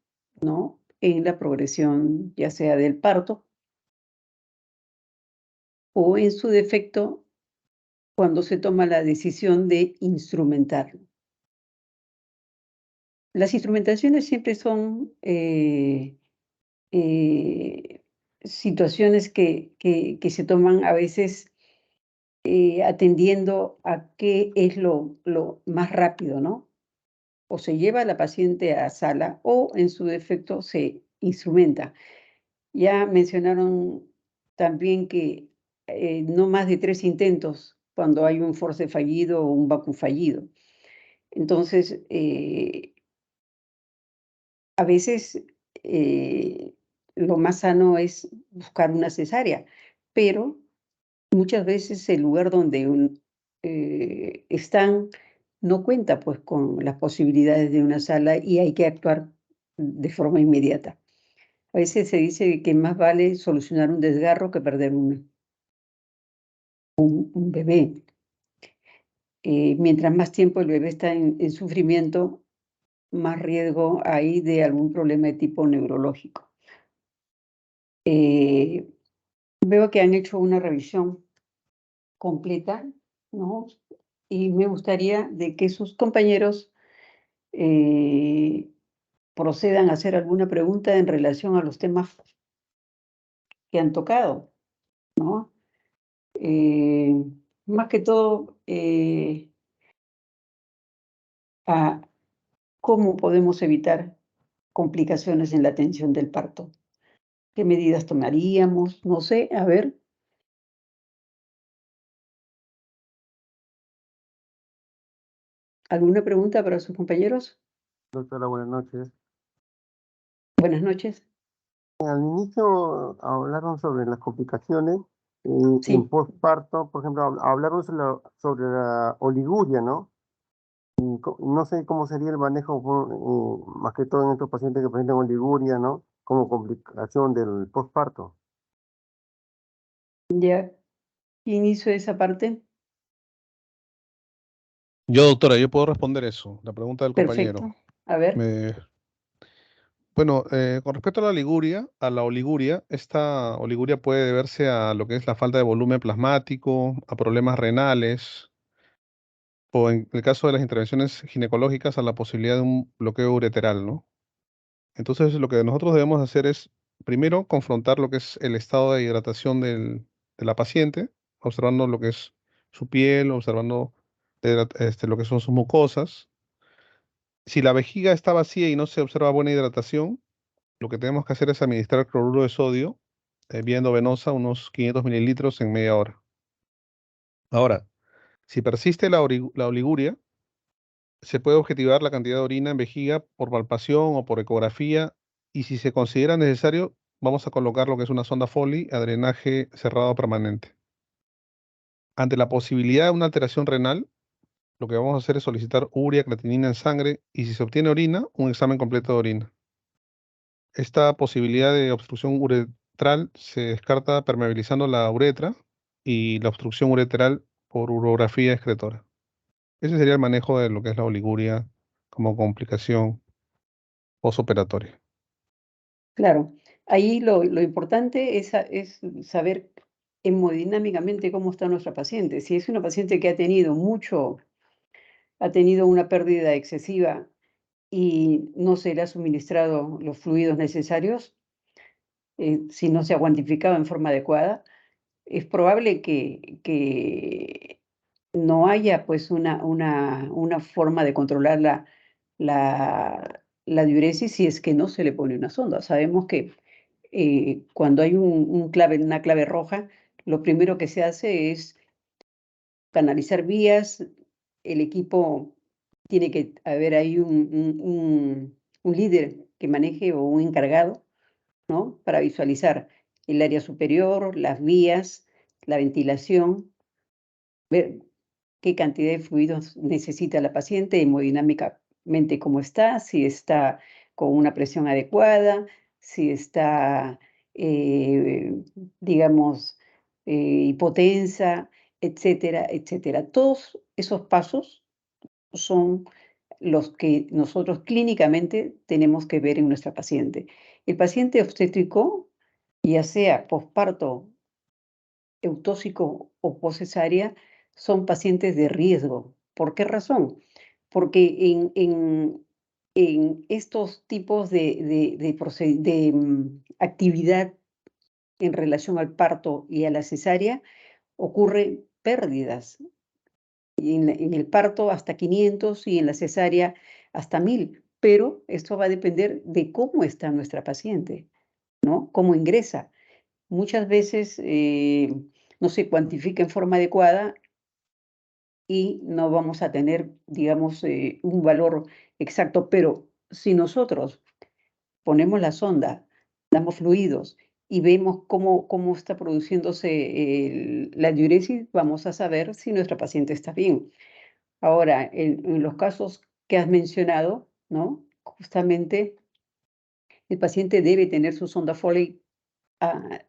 ¿no? En la progresión, ya sea del parto o en su defecto, cuando se toma la decisión de instrumentarlo. Las instrumentaciones siempre son situaciones que se toman a veces atendiendo a qué es lo más rápido, ¿no? O se lleva a la paciente a sala o en su defecto se instrumenta. Ya mencionaron también que no más de 3 intentos cuando hay un force fallido o un vacuum fallido. Entonces, a veces lo más sano es buscar una cesárea, pero muchas veces el lugar donde están no cuenta pues con las posibilidades de una sala y hay que actuar de forma inmediata. A veces se dice que más vale solucionar un desgarro que perder un bebé. Mientras más tiempo el bebé está en sufrimiento, más riesgo hay de algún problema de tipo neurológico. Veo que han hecho una revisión completa, ¿no? Y me gustaría de que sus compañeros procedan a hacer alguna pregunta en relación a los temas que han tocado, ¿no? Más que todo, a cómo podemos evitar complicaciones en la atención del parto. ¿Qué medidas tomaríamos? No sé, a ver. ¿Alguna pregunta para sus compañeros? Doctora, buenas noches. Buenas noches. Al inicio hablaron sobre las complicaciones en Sí. postparto, por ejemplo, hablaron sobre la oliguria, ¿no? Y no sé cómo sería el manejo, más que todo en estos pacientes que presentan oliguria, ¿no? Como complicación del postparto. Ya. ¿Quién hizo esa parte? Yo, doctora, yo puedo responder eso, la pregunta del compañero. Perfecto. A ver. Bueno, con respecto a la oliguria, esta oliguria puede deberse a lo que es la falta de volumen plasmático, a problemas renales, o en el caso de las intervenciones ginecológicas, a la posibilidad de un bloqueo ureteral, ¿no? Entonces, lo que nosotros debemos hacer es, primero, confrontar lo que es el estado de hidratación de la paciente, observando lo que es su piel, observando lo que son sus mucosas. Si la vejiga está vacía y no se observa buena hidratación, lo que tenemos que hacer es administrar cloruro de sodio, vía endovenosa, unos 500 mililitros en media hora. Ahora, si persiste la oliguria, se puede objetivar la cantidad de orina en vejiga por palpación o por ecografía, y si se considera necesario, vamos a colocar lo que es una sonda Foley a drenaje cerrado permanente. Ante la posibilidad de una alteración renal, lo que vamos a hacer es solicitar urea, creatinina en sangre, y si se obtiene orina, un examen completo de orina. Esta posibilidad de obstrucción uretral se descarta permeabilizando la uretra y la obstrucción ureteral por urografía excretora. Ese sería el manejo de lo que es la oliguria como complicación posoperatoria. Claro, ahí lo importante es saber hemodinámicamente cómo está nuestra paciente. Si es una paciente que ha tenido una pérdida excesiva y no se le ha suministrado los fluidos necesarios, si no se ha cuantificado en forma adecuada, es probable que no haya pues una forma de controlar la diuresis si es que no se le pone una sonda. Sabemos que cuando hay una clave roja, lo primero que se hace es canalizar vías. El equipo tiene que haber ahí un líder que maneje o un encargado, ¿no? Para visualizar el área superior, las vías, la ventilación, ver qué cantidad de fluidos necesita la paciente, hemodinámicamente cómo está, si está con una presión adecuada, si está, digamos, hipotensa, etcétera, etcétera. Todos esos pasos son los que nosotros clínicamente tenemos que ver en nuestra paciente. El paciente obstétrico, ya sea posparto, eutóxico o poscesárea, son pacientes de riesgo. ¿Por qué razón? Porque en estos tipos de actividad en relación al parto y a la cesárea, ocurren pérdidas. Y en el parto hasta 500 y en la cesárea hasta 1000. Pero esto va a depender de cómo está nuestra paciente, ¿no? Cómo ingresa. Muchas veces no se cuantifica en forma adecuada y no vamos a tener, digamos, un valor exacto. Pero si nosotros ponemos la sonda, damos fluidos y vemos cómo está produciéndose la diuresis, vamos a saber si nuestra paciente está bien. Ahora, en los casos que has mencionado, ¿no? Justamente el paciente debe tener su sonda Foley ah,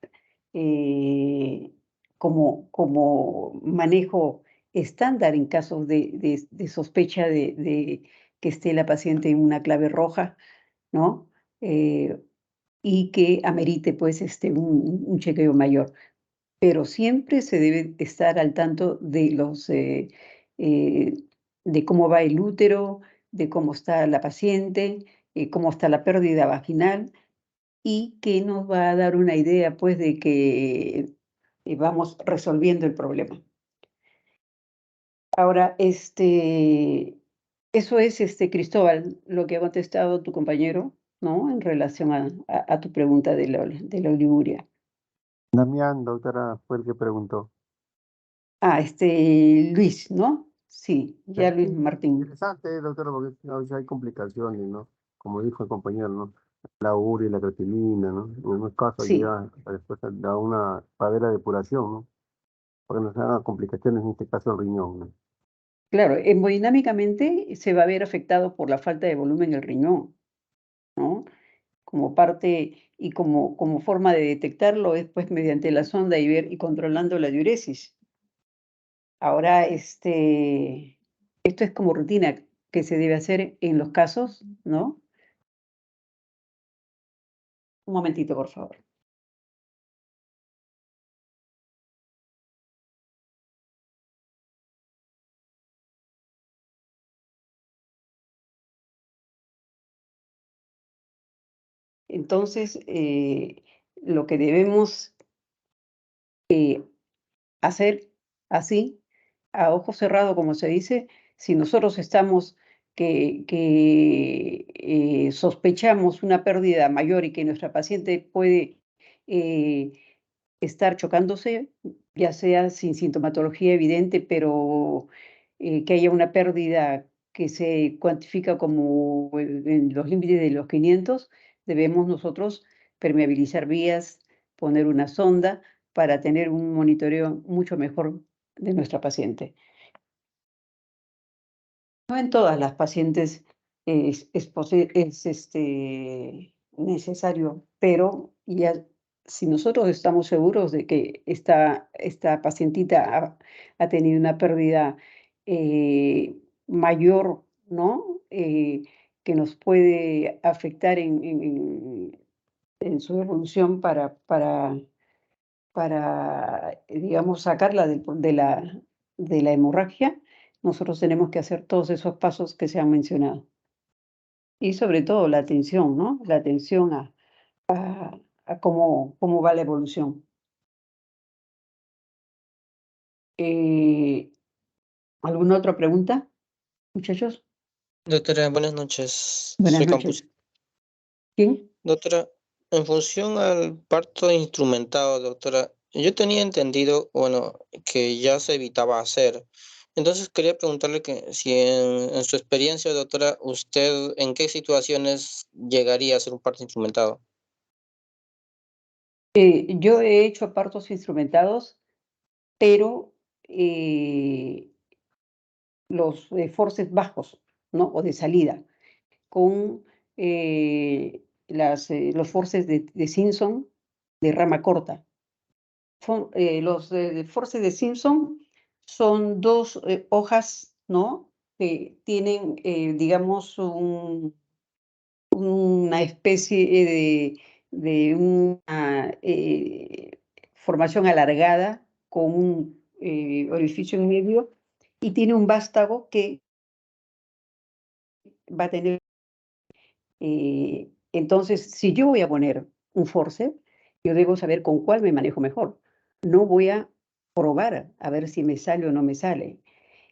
como manejo estándar en casos de sospecha de que esté la paciente en una clave roja, ¿no? Y que amerite pues un chequeo mayor. Pero siempre se debe estar al tanto eh, de cómo va el útero, de cómo está la paciente, cómo está la pérdida vaginal y que nos va a dar una idea pues de que vamos resolviendo el problema. Ahora, eso es, Cristóbal, lo que ha contestado tu compañero, ¿no? En relación a tu pregunta de la oliguria. Damián, doctora, fue el que preguntó. Ah, Luis, ¿no? Sí, ya Luis Sí, Martín. interesante, doctora, porque a veces hay complicaciones, ¿no? Como dijo el compañero, ¿no? La urea y la creatinina, ¿no? En unos casos Sí, llega después da una padera depuración, ¿no? Porque no se hagan complicaciones, en este caso el riñón, ¿no? claro, hemodinámicamente se va a ver afectado por la falta de volumen del riñón, ¿no? Como parte y como forma de detectarlo es pues mediante la sonda y ver y controlando la diuresis. Ahora, esto es como rutina que se debe hacer en los casos, ¿no? Un momentito, por favor. Entonces, lo que debemos hacer así, a ojo cerrado, como se dice, si nosotros estamos que sospechamos una pérdida mayor y que nuestra paciente puede eh, estar chocándose, ya sea sin sintomatología evidente, pero que haya una pérdida que se cuantifica como en los límites de los 500, debemos nosotros permeabilizar vías, poner una sonda para tener un monitoreo mucho mejor de nuestra paciente. No en todas las pacientes es necesario, pero ya si nosotros estamos seguros de que esta pacientita ha tenido una pérdida mayor, ¿no? Que nos puede afectar en su evolución para, digamos, sacarla de la hemorragia, nosotros tenemos que hacer todos esos pasos que se han mencionado. Y sobre todo la atención, ¿no? La atención a cómo va la evolución. ¿Alguna otra pregunta, muchachos? Doctora, buenas noches. Buenas Soy Campus. noches. ¿Quién? Doctora, en función al parto instrumentado, doctora, yo tenía entendido, bueno, que ya se evitaba hacer. Entonces quería preguntarle que si en su experiencia, doctora, usted en qué situaciones llegaría a hacer un parto instrumentado. Yo he hecho partos instrumentados, pero los forces bajos, ¿no? O de salida, con los forces de Simpson de rama corta. Los forces de Simpson son dos hojas, ¿no? Que tienen, digamos, una especie de una formación alargada con un orificio en medio y tiene un vástago que va a tener. Entonces, si yo voy a poner un forceps, yo debo saber con cuál me manejo mejor. No voy a probar a ver si me sale o no me sale.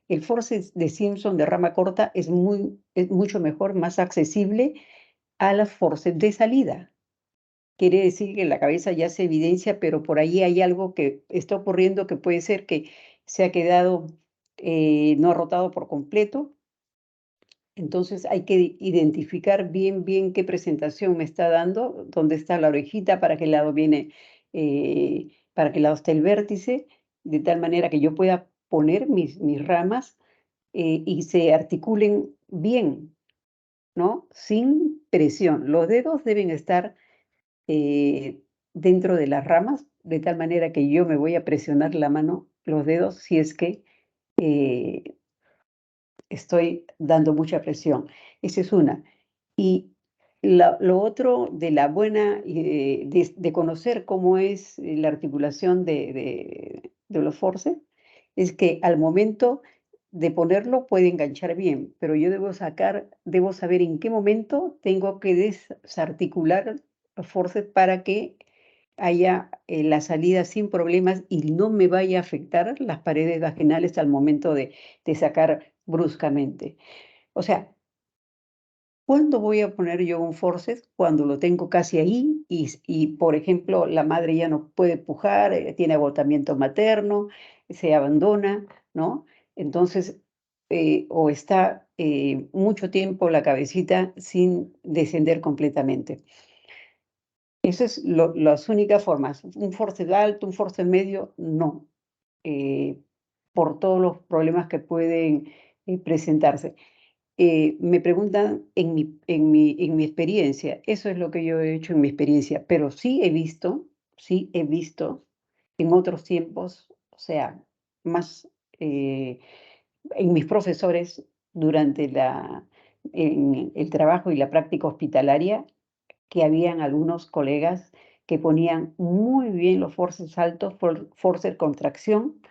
El forceps de Simpson de rama corta es mucho mejor, más accesible a las forceps de salida. Quiere decir que en la cabeza ya se evidencia, pero por ahí hay algo que está ocurriendo que puede ser que se ha quedado no rotado por completo. Entonces hay que identificar bien qué presentación me está dando, dónde está la orejita, para qué lado viene, para qué lado está el vértice, de tal manera que yo pueda poner mis ramas y se articulen bien, ¿no? Sin presión. Los dedos deben estar dentro de las ramas, de tal manera que yo me voy a presionar la mano, los dedos, si es que eh, estoy dando mucha presión. Esa es una. Y lo otro de la buena, de conocer cómo es la articulación de los forceps, es que al momento de ponerlo puede enganchar bien, pero yo debo saber en qué momento tengo que desarticular los forceps para que haya la salida sin problemas y no me vaya a afectar las paredes vaginales al momento de sacar bruscamente. O sea, ¿cuándo voy a poner yo un forceps? Cuando lo tengo casi ahí y, por ejemplo, la madre ya no puede pujar, tiene agotamiento materno, se abandona, ¿no? Entonces, o está mucho tiempo la cabecita sin descender completamente. Esas es las únicas formas. Un forceps alto, un forceps medio, no. Por todos los problemas que pueden presentarse. Me preguntan en mi experiencia, eso es lo que yo he hecho en mi experiencia, pero sí he visto en otros tiempos, o sea, más en mis profesores durante en el trabajo y la práctica hospitalaria, que habían algunos colegas que ponían muy bien los forceps altos, forceps contracción,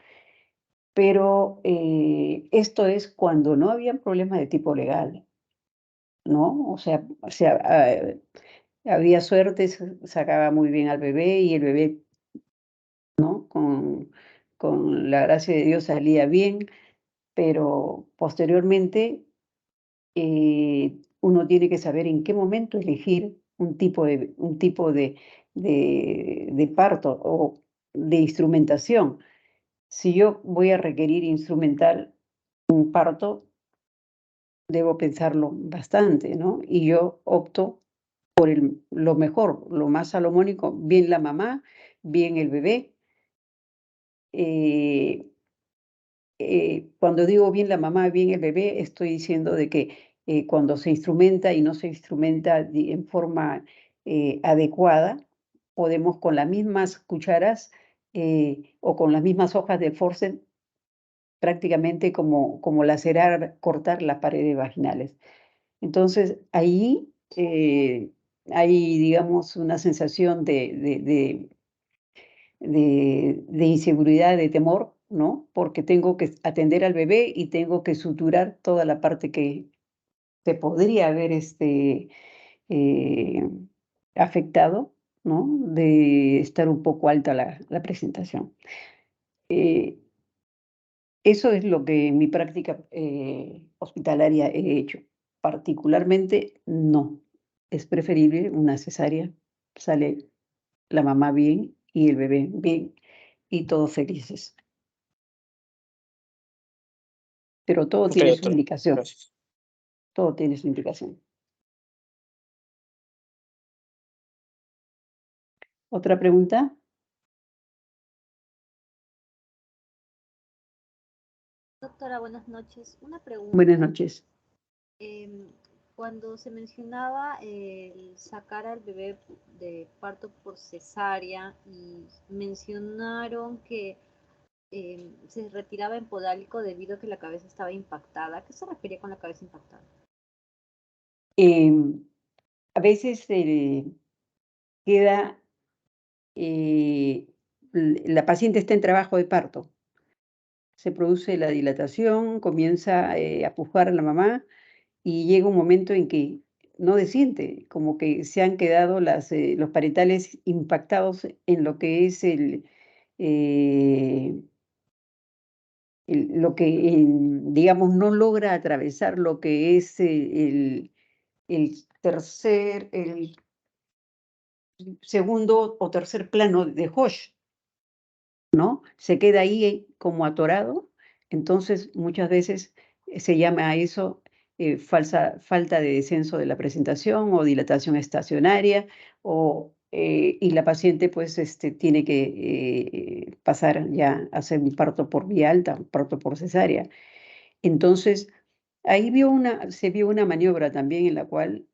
pero esto es cuando no había problemas de tipo legal, ¿no? O sea, había suerte, sacaba muy bien al bebé y el bebé, ¿no? Con la gracia de Dios salía bien, pero posteriormente uno tiene que saber en qué momento elegir un tipo de parto o de instrumentación. Si yo voy a requerir instrumental un parto, debo pensarlo bastante, ¿no? Y yo opto por lo mejor, lo más salomónico, bien la mamá, bien el bebé. Eh, cuando digo bien la mamá, bien el bebé, estoy diciendo de que cuando se instrumenta y no se instrumenta en forma adecuada, podemos con las mismas cucharas o con las mismas hojas de forceps prácticamente como lacerar, cortar las paredes vaginales. Entonces, ahí hay, digamos, una sensación de inseguridad, de temor, ¿no? Porque tengo que atender al bebé y tengo que suturar toda la parte que se podría haber eh, afectado, ¿no? De estar un poco alta la presentación. Eso es lo que en mi práctica hospitalaria he hecho. Particularmente, no. Es preferible una cesárea. Sale la mamá bien y el bebé bien y todos felices. Pero todo Ok, tiene su doctora. indicación. Gracias. Todo tiene su indicación. ¿Otra pregunta? Doctora, buenas noches. Una Buenas pregunta. noches. Em, Cuando se mencionaba el sacar al bebé de parto por cesárea y mencionaron que se retiraba en podálico debido a que la cabeza estaba impactada. ¿A qué se refería con la cabeza impactada? A veces queda, la paciente está en trabajo de parto. Se produce la dilatación, comienza a pujar a la mamá y llega un momento en que no desciende, como que se han quedado los parietales impactados en lo que es eh, lo que, digamos, no logra atravesar lo que es el segundo o tercer plano de Hosch, ¿no? Se queda ahí como atorado, entonces muchas veces se llama a eso falta de descenso de la presentación o dilatación estacionaria, y la paciente pues tiene que pasar ya a hacer un parto por vía alta, un parto por cesárea. Entonces, ahí se vio una maniobra también en la cual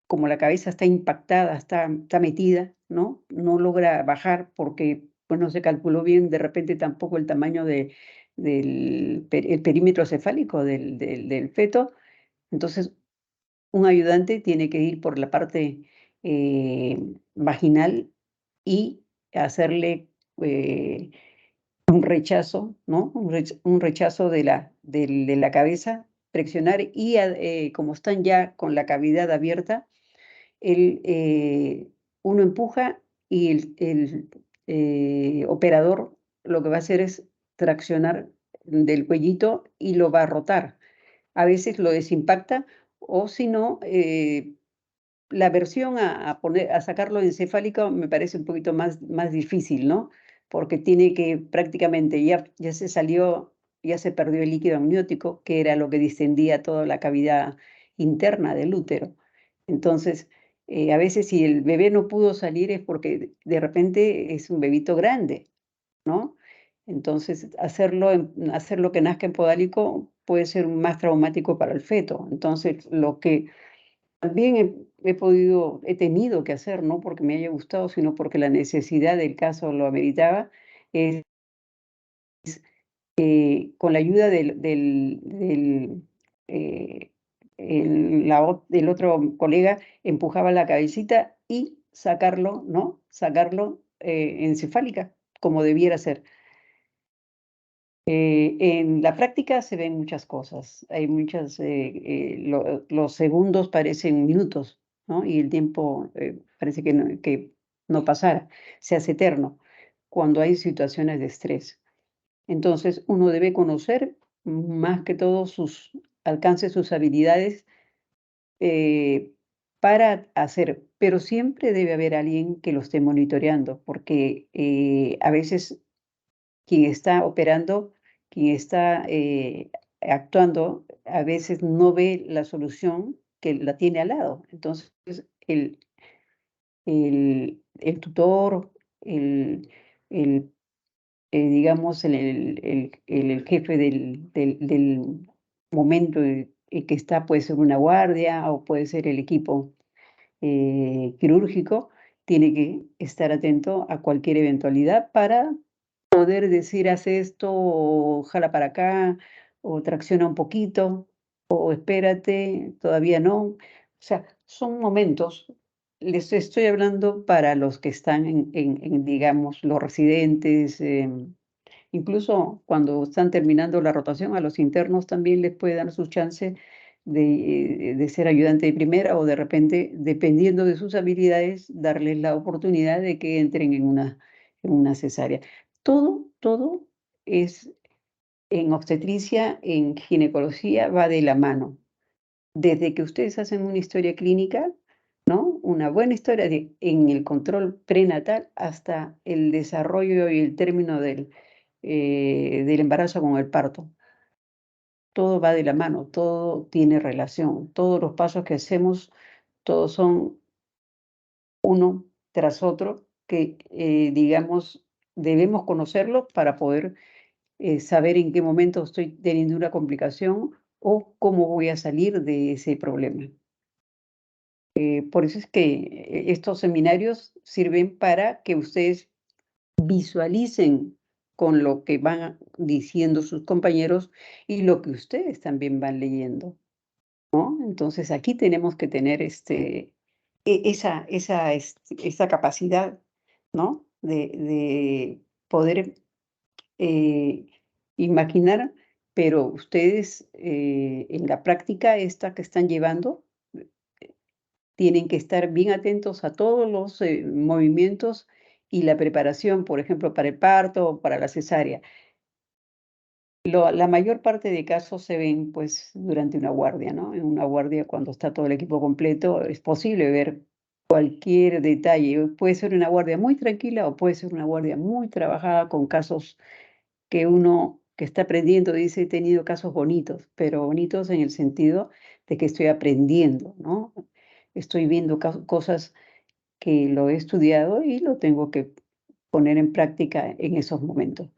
como la cabeza está impactada, está metida, ¿no? No logra bajar porque pues, no se calculó bien de repente tampoco el tamaño el perímetro cefálico del feto. Entonces, un ayudante tiene que ir por la parte vaginal y hacerle un rechazo, ¿no? Un rechazo de la cabeza, presionar y como están ya con la cavidad abierta, uno empuja y el operador lo que va a hacer es traccionar del cuellito y lo va a rotar. A veces lo desimpacta o si no, la versión a sacarlo encefálico me parece un poquito más difícil, ¿no? Porque tiene que prácticamente ya se salió, ya se perdió el líquido amniótico, que era lo que distendía toda la cavidad interna del útero. Entonces, a veces si el bebé no pudo salir es porque de repente es un bebito grande, ¿no? Entonces, hacerlo que nazca en podálico puede ser más traumático para el feto. Entonces, lo que también he tenido que hacer, no porque me haya gustado, sino porque la necesidad del caso lo ameritaba, es con la ayuda eh, del otro colega, empujaba la cabecita y sacarlo, ¿no? Sacarlo encefálica, como debiera ser. En la práctica se ven muchas cosas, hay muchas, los segundos parecen minutos, ¿no? Y el tiempo parece que no pasara, se hace eterno cuando hay situaciones de estrés. Entonces, uno debe conocer más que todo sus alcances, sus habilidades para hacer, pero siempre debe haber alguien que lo esté monitoreando, porque a veces quien está operando, quien está actuando, a veces no ve la solución que la tiene al lado. Entonces, el, el tutor, el, el, digamos, el jefe del momento que está, puede ser una guardia o puede ser el equipo quirúrgico, tiene que estar atento a cualquier eventualidad para poder decir, hace esto, o jala para acá, o tracciona un poquito, o espérate, todavía no. O sea, son momentos, les estoy hablando para los que están digamos, los residentes, incluso cuando están terminando la rotación, a los internos también les puede dar su chance de ser ayudante de primera o de repente, dependiendo de sus habilidades, darles la oportunidad de que entren en una cesárea. Todo es en obstetricia, en ginecología, va de la mano. Desde que ustedes hacen una historia clínica, ¿no? Una buena historia en el control prenatal hasta el desarrollo y el término del embarazo con el parto. Todo va de la mano, todo tiene relación. Todos los pasos que hacemos, todos son uno tras otro, que digamos, debemos conocerlos para poder saber en qué momento estoy teniendo una complicación o cómo voy a salir de ese problema. Por eso es que estos seminarios sirven para que ustedes visualicen con lo que van diciendo sus compañeros y lo que ustedes también van leyendo, ¿no? Entonces aquí tenemos que tener esa capacidad, ¿no? De poder imaginar, pero ustedes en la práctica esta que están llevando, tienen que estar bien atentos a todos los movimientos y la preparación, por ejemplo, para el parto o para la cesárea. La mayor parte de casos se ven pues durante una guardia, ¿no? En una guardia cuando está todo el equipo completo es posible ver cualquier detalle. Puede ser una guardia muy tranquila o puede ser una guardia muy trabajada con casos que uno que está aprendiendo dice he tenido casos bonitos, pero bonitos en el sentido de que estoy aprendiendo, ¿no? Estoy viendo cosas que lo he estudiado y lo tengo que poner en práctica en esos momentos.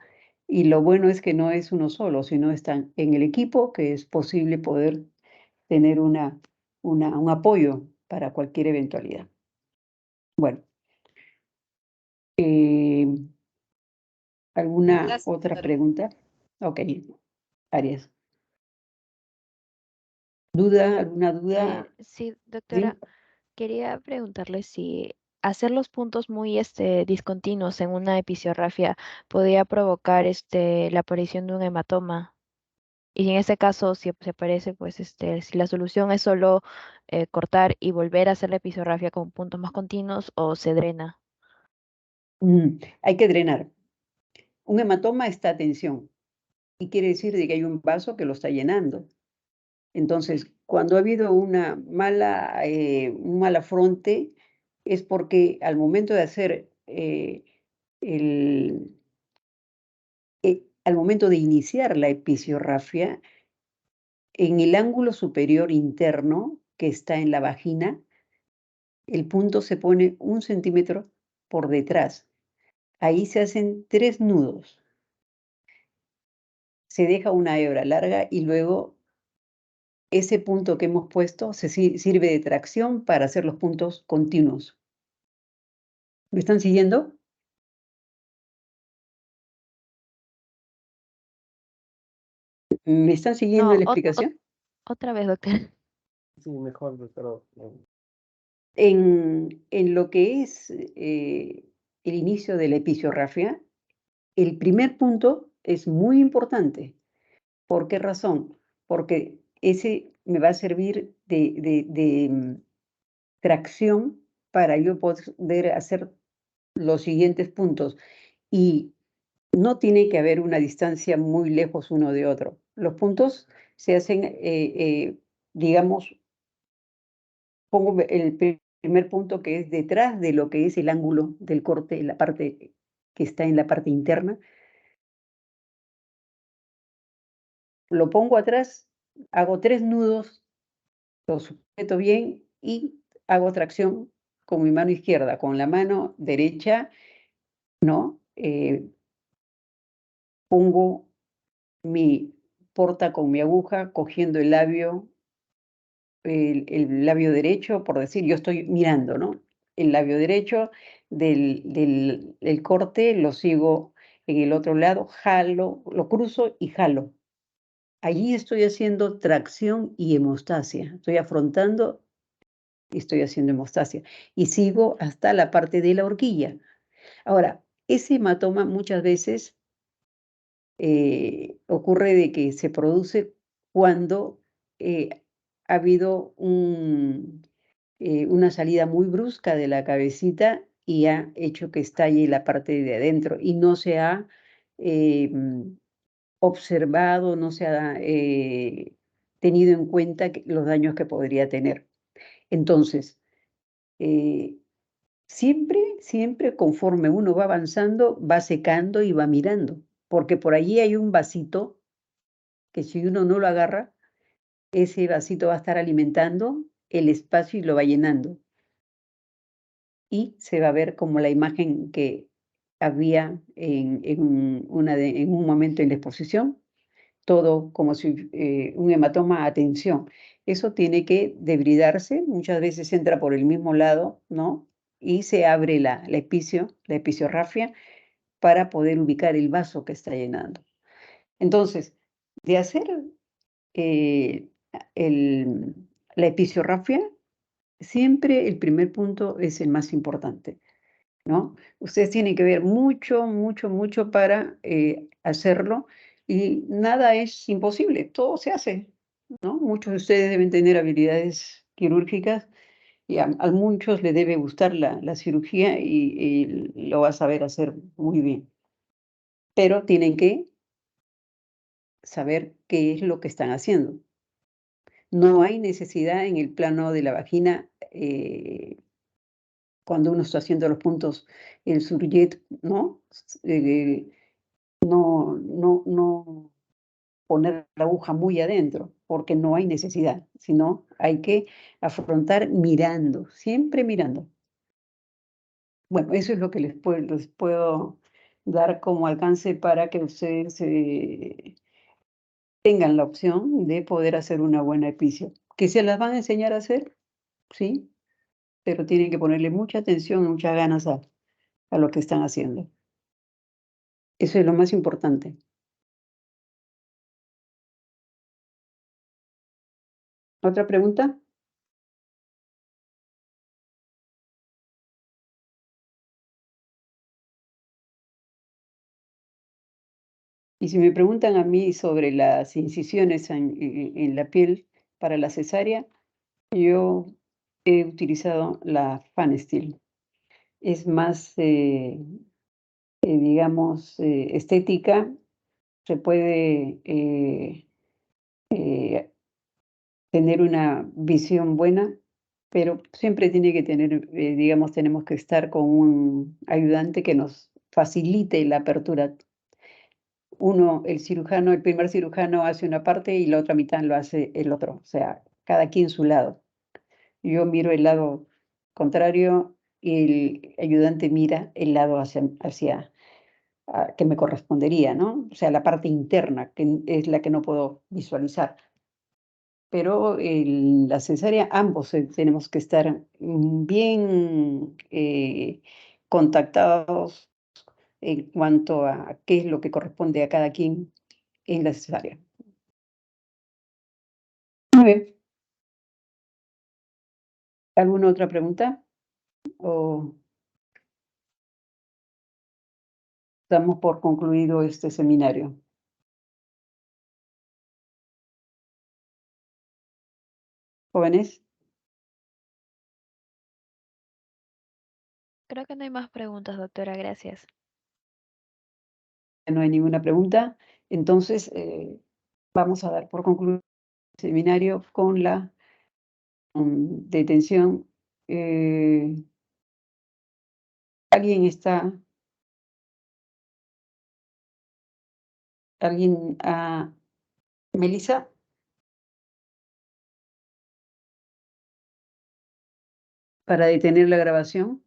Y lo bueno es que no es uno solo, sino están en el equipo, que es posible poder tener un apoyo para cualquier eventualidad. Bueno, ¿alguna Gracias, otra doctora. pregunta? Ok, Arias. ¿Duda? ¿Alguna duda? Sí, ¿Sí? doctora, quería preguntarle si hacer los puntos muy discontinuos en una episografía podría provocar la aparición de un hematoma. Y en ese caso, si se aparece, pues si la solución es solo cortar y volver a hacer la episografía con puntos más continuos o se drena. Hay que drenar. Un hematoma está a tensión y quiere decir de que hay un vaso que lo está llenando. Entonces, cuando ha habido un mal afronte, es porque al momento de hacer al momento de iniciar la episiografía, en el ángulo superior interno que está en la vagina, el punto se pone 1 centímetro por detrás. Ahí se hacen 3 nudos. Se deja una hebra larga y luego ese punto que hemos puesto sirve de tracción para hacer los puntos continuos. ¿Me están siguiendo? ¿Me están siguiendo No, en la explicación? otra vez, doctora. Sí, mejor, doctor. En lo que es el inicio de la episografía, el primer punto es muy importante. ¿Por qué razón? Porque ese me va a servir de tracción para yo poder hacer los siguientes puntos. Y no tiene que haber una distancia muy lejos uno de otro. Los puntos se hacen, digamos, pongo el primer punto que es detrás de lo que es el ángulo del corte, la parte que está en la parte interna. Lo pongo atrás, hago 3 nudos, lo sujeto bien y hago tracción con mi mano izquierda. Con la mano derecha, ¿no? Pongo porta con mi aguja, cogiendo el labio derecho, por decir, yo estoy mirando, ¿no? El labio derecho del corte lo sigo en el otro lado, jalo, lo cruzo y jalo. Allí estoy haciendo tracción y hemostasia. Estoy afrontando y estoy haciendo hemostasia. Y sigo hasta la parte de la horquilla. Ahora, ese hematoma muchas veces ocurre de que se produce cuando ha habido una salida muy brusca de la cabecita y ha hecho que estalle la parte de adentro y no se ha observado, no se ha tenido en cuenta los daños que podría tener. Entonces, siempre conforme uno va avanzando, va secando y va mirando, porque por allí hay un vasito que si uno no lo agarra, ese vasito va a estar alimentando el espacio y lo va llenando. Y se va a ver como la imagen que había en un momento en la exposición, todo como si un hematoma a tensión. Eso tiene que debridarse, muchas veces entra por el mismo lado, ¿no? Y se abre la episiografía para poder ubicar el vaso que está llenando. Entonces, de hacer la episiorrafia, siempre el primer punto es el más importante, ¿no? Ustedes tienen que ver mucho, mucho, mucho para hacerlo y nada es imposible, todo se hace, ¿no? Muchos de ustedes deben tener habilidades quirúrgicas y a muchos les debe gustar la cirugía y lo va a saber hacer muy bien. Pero tienen que saber qué es lo que están haciendo. No hay necesidad en el plano de la vagina, cuando uno está haciendo los puntos, el surjet, ¿no? No poner la aguja muy adentro, porque no hay necesidad, sino hay que afrontar mirando, siempre mirando. Bueno, eso es lo que les puedo dar como alcance para que ustedes tengan la opción de poder hacer una buena episio. ¿Que se las van a enseñar a hacer? Sí, pero tienen que ponerle mucha atención y muchas ganas a lo que están haciendo. Eso es lo más importante. ¿Otra pregunta? Y si me preguntan a mí sobre las incisiones en la piel para la cesárea, yo he utilizado la Fansteel. Es más, digamos, estética, se puede tener una visión buena, pero siempre tiene que tener, digamos, tenemos que estar con un ayudante que nos facilite la apertura. El primer cirujano hace una parte y la otra mitad lo hace el otro, o sea, cada quien su lado. Yo miro el lado contrario y el ayudante mira el lado hacia que me correspondería, ¿no? O sea, la parte interna, que es la que no puedo visualizar. Pero en la cesárea ambos tenemos que estar bien contactados en cuanto a qué es lo que corresponde a cada quien en la cesárea. Muy bien. ¿Alguna otra pregunta? ¿O damos por concluido este seminario? ¿Jóvenes? Creo que no hay más preguntas, doctora. Gracias. No hay ninguna pregunta. Entonces, vamos a dar por concluido el seminario con la detención. ¿Alguien está? ¿Alguien? Melissa. Para detener la grabación.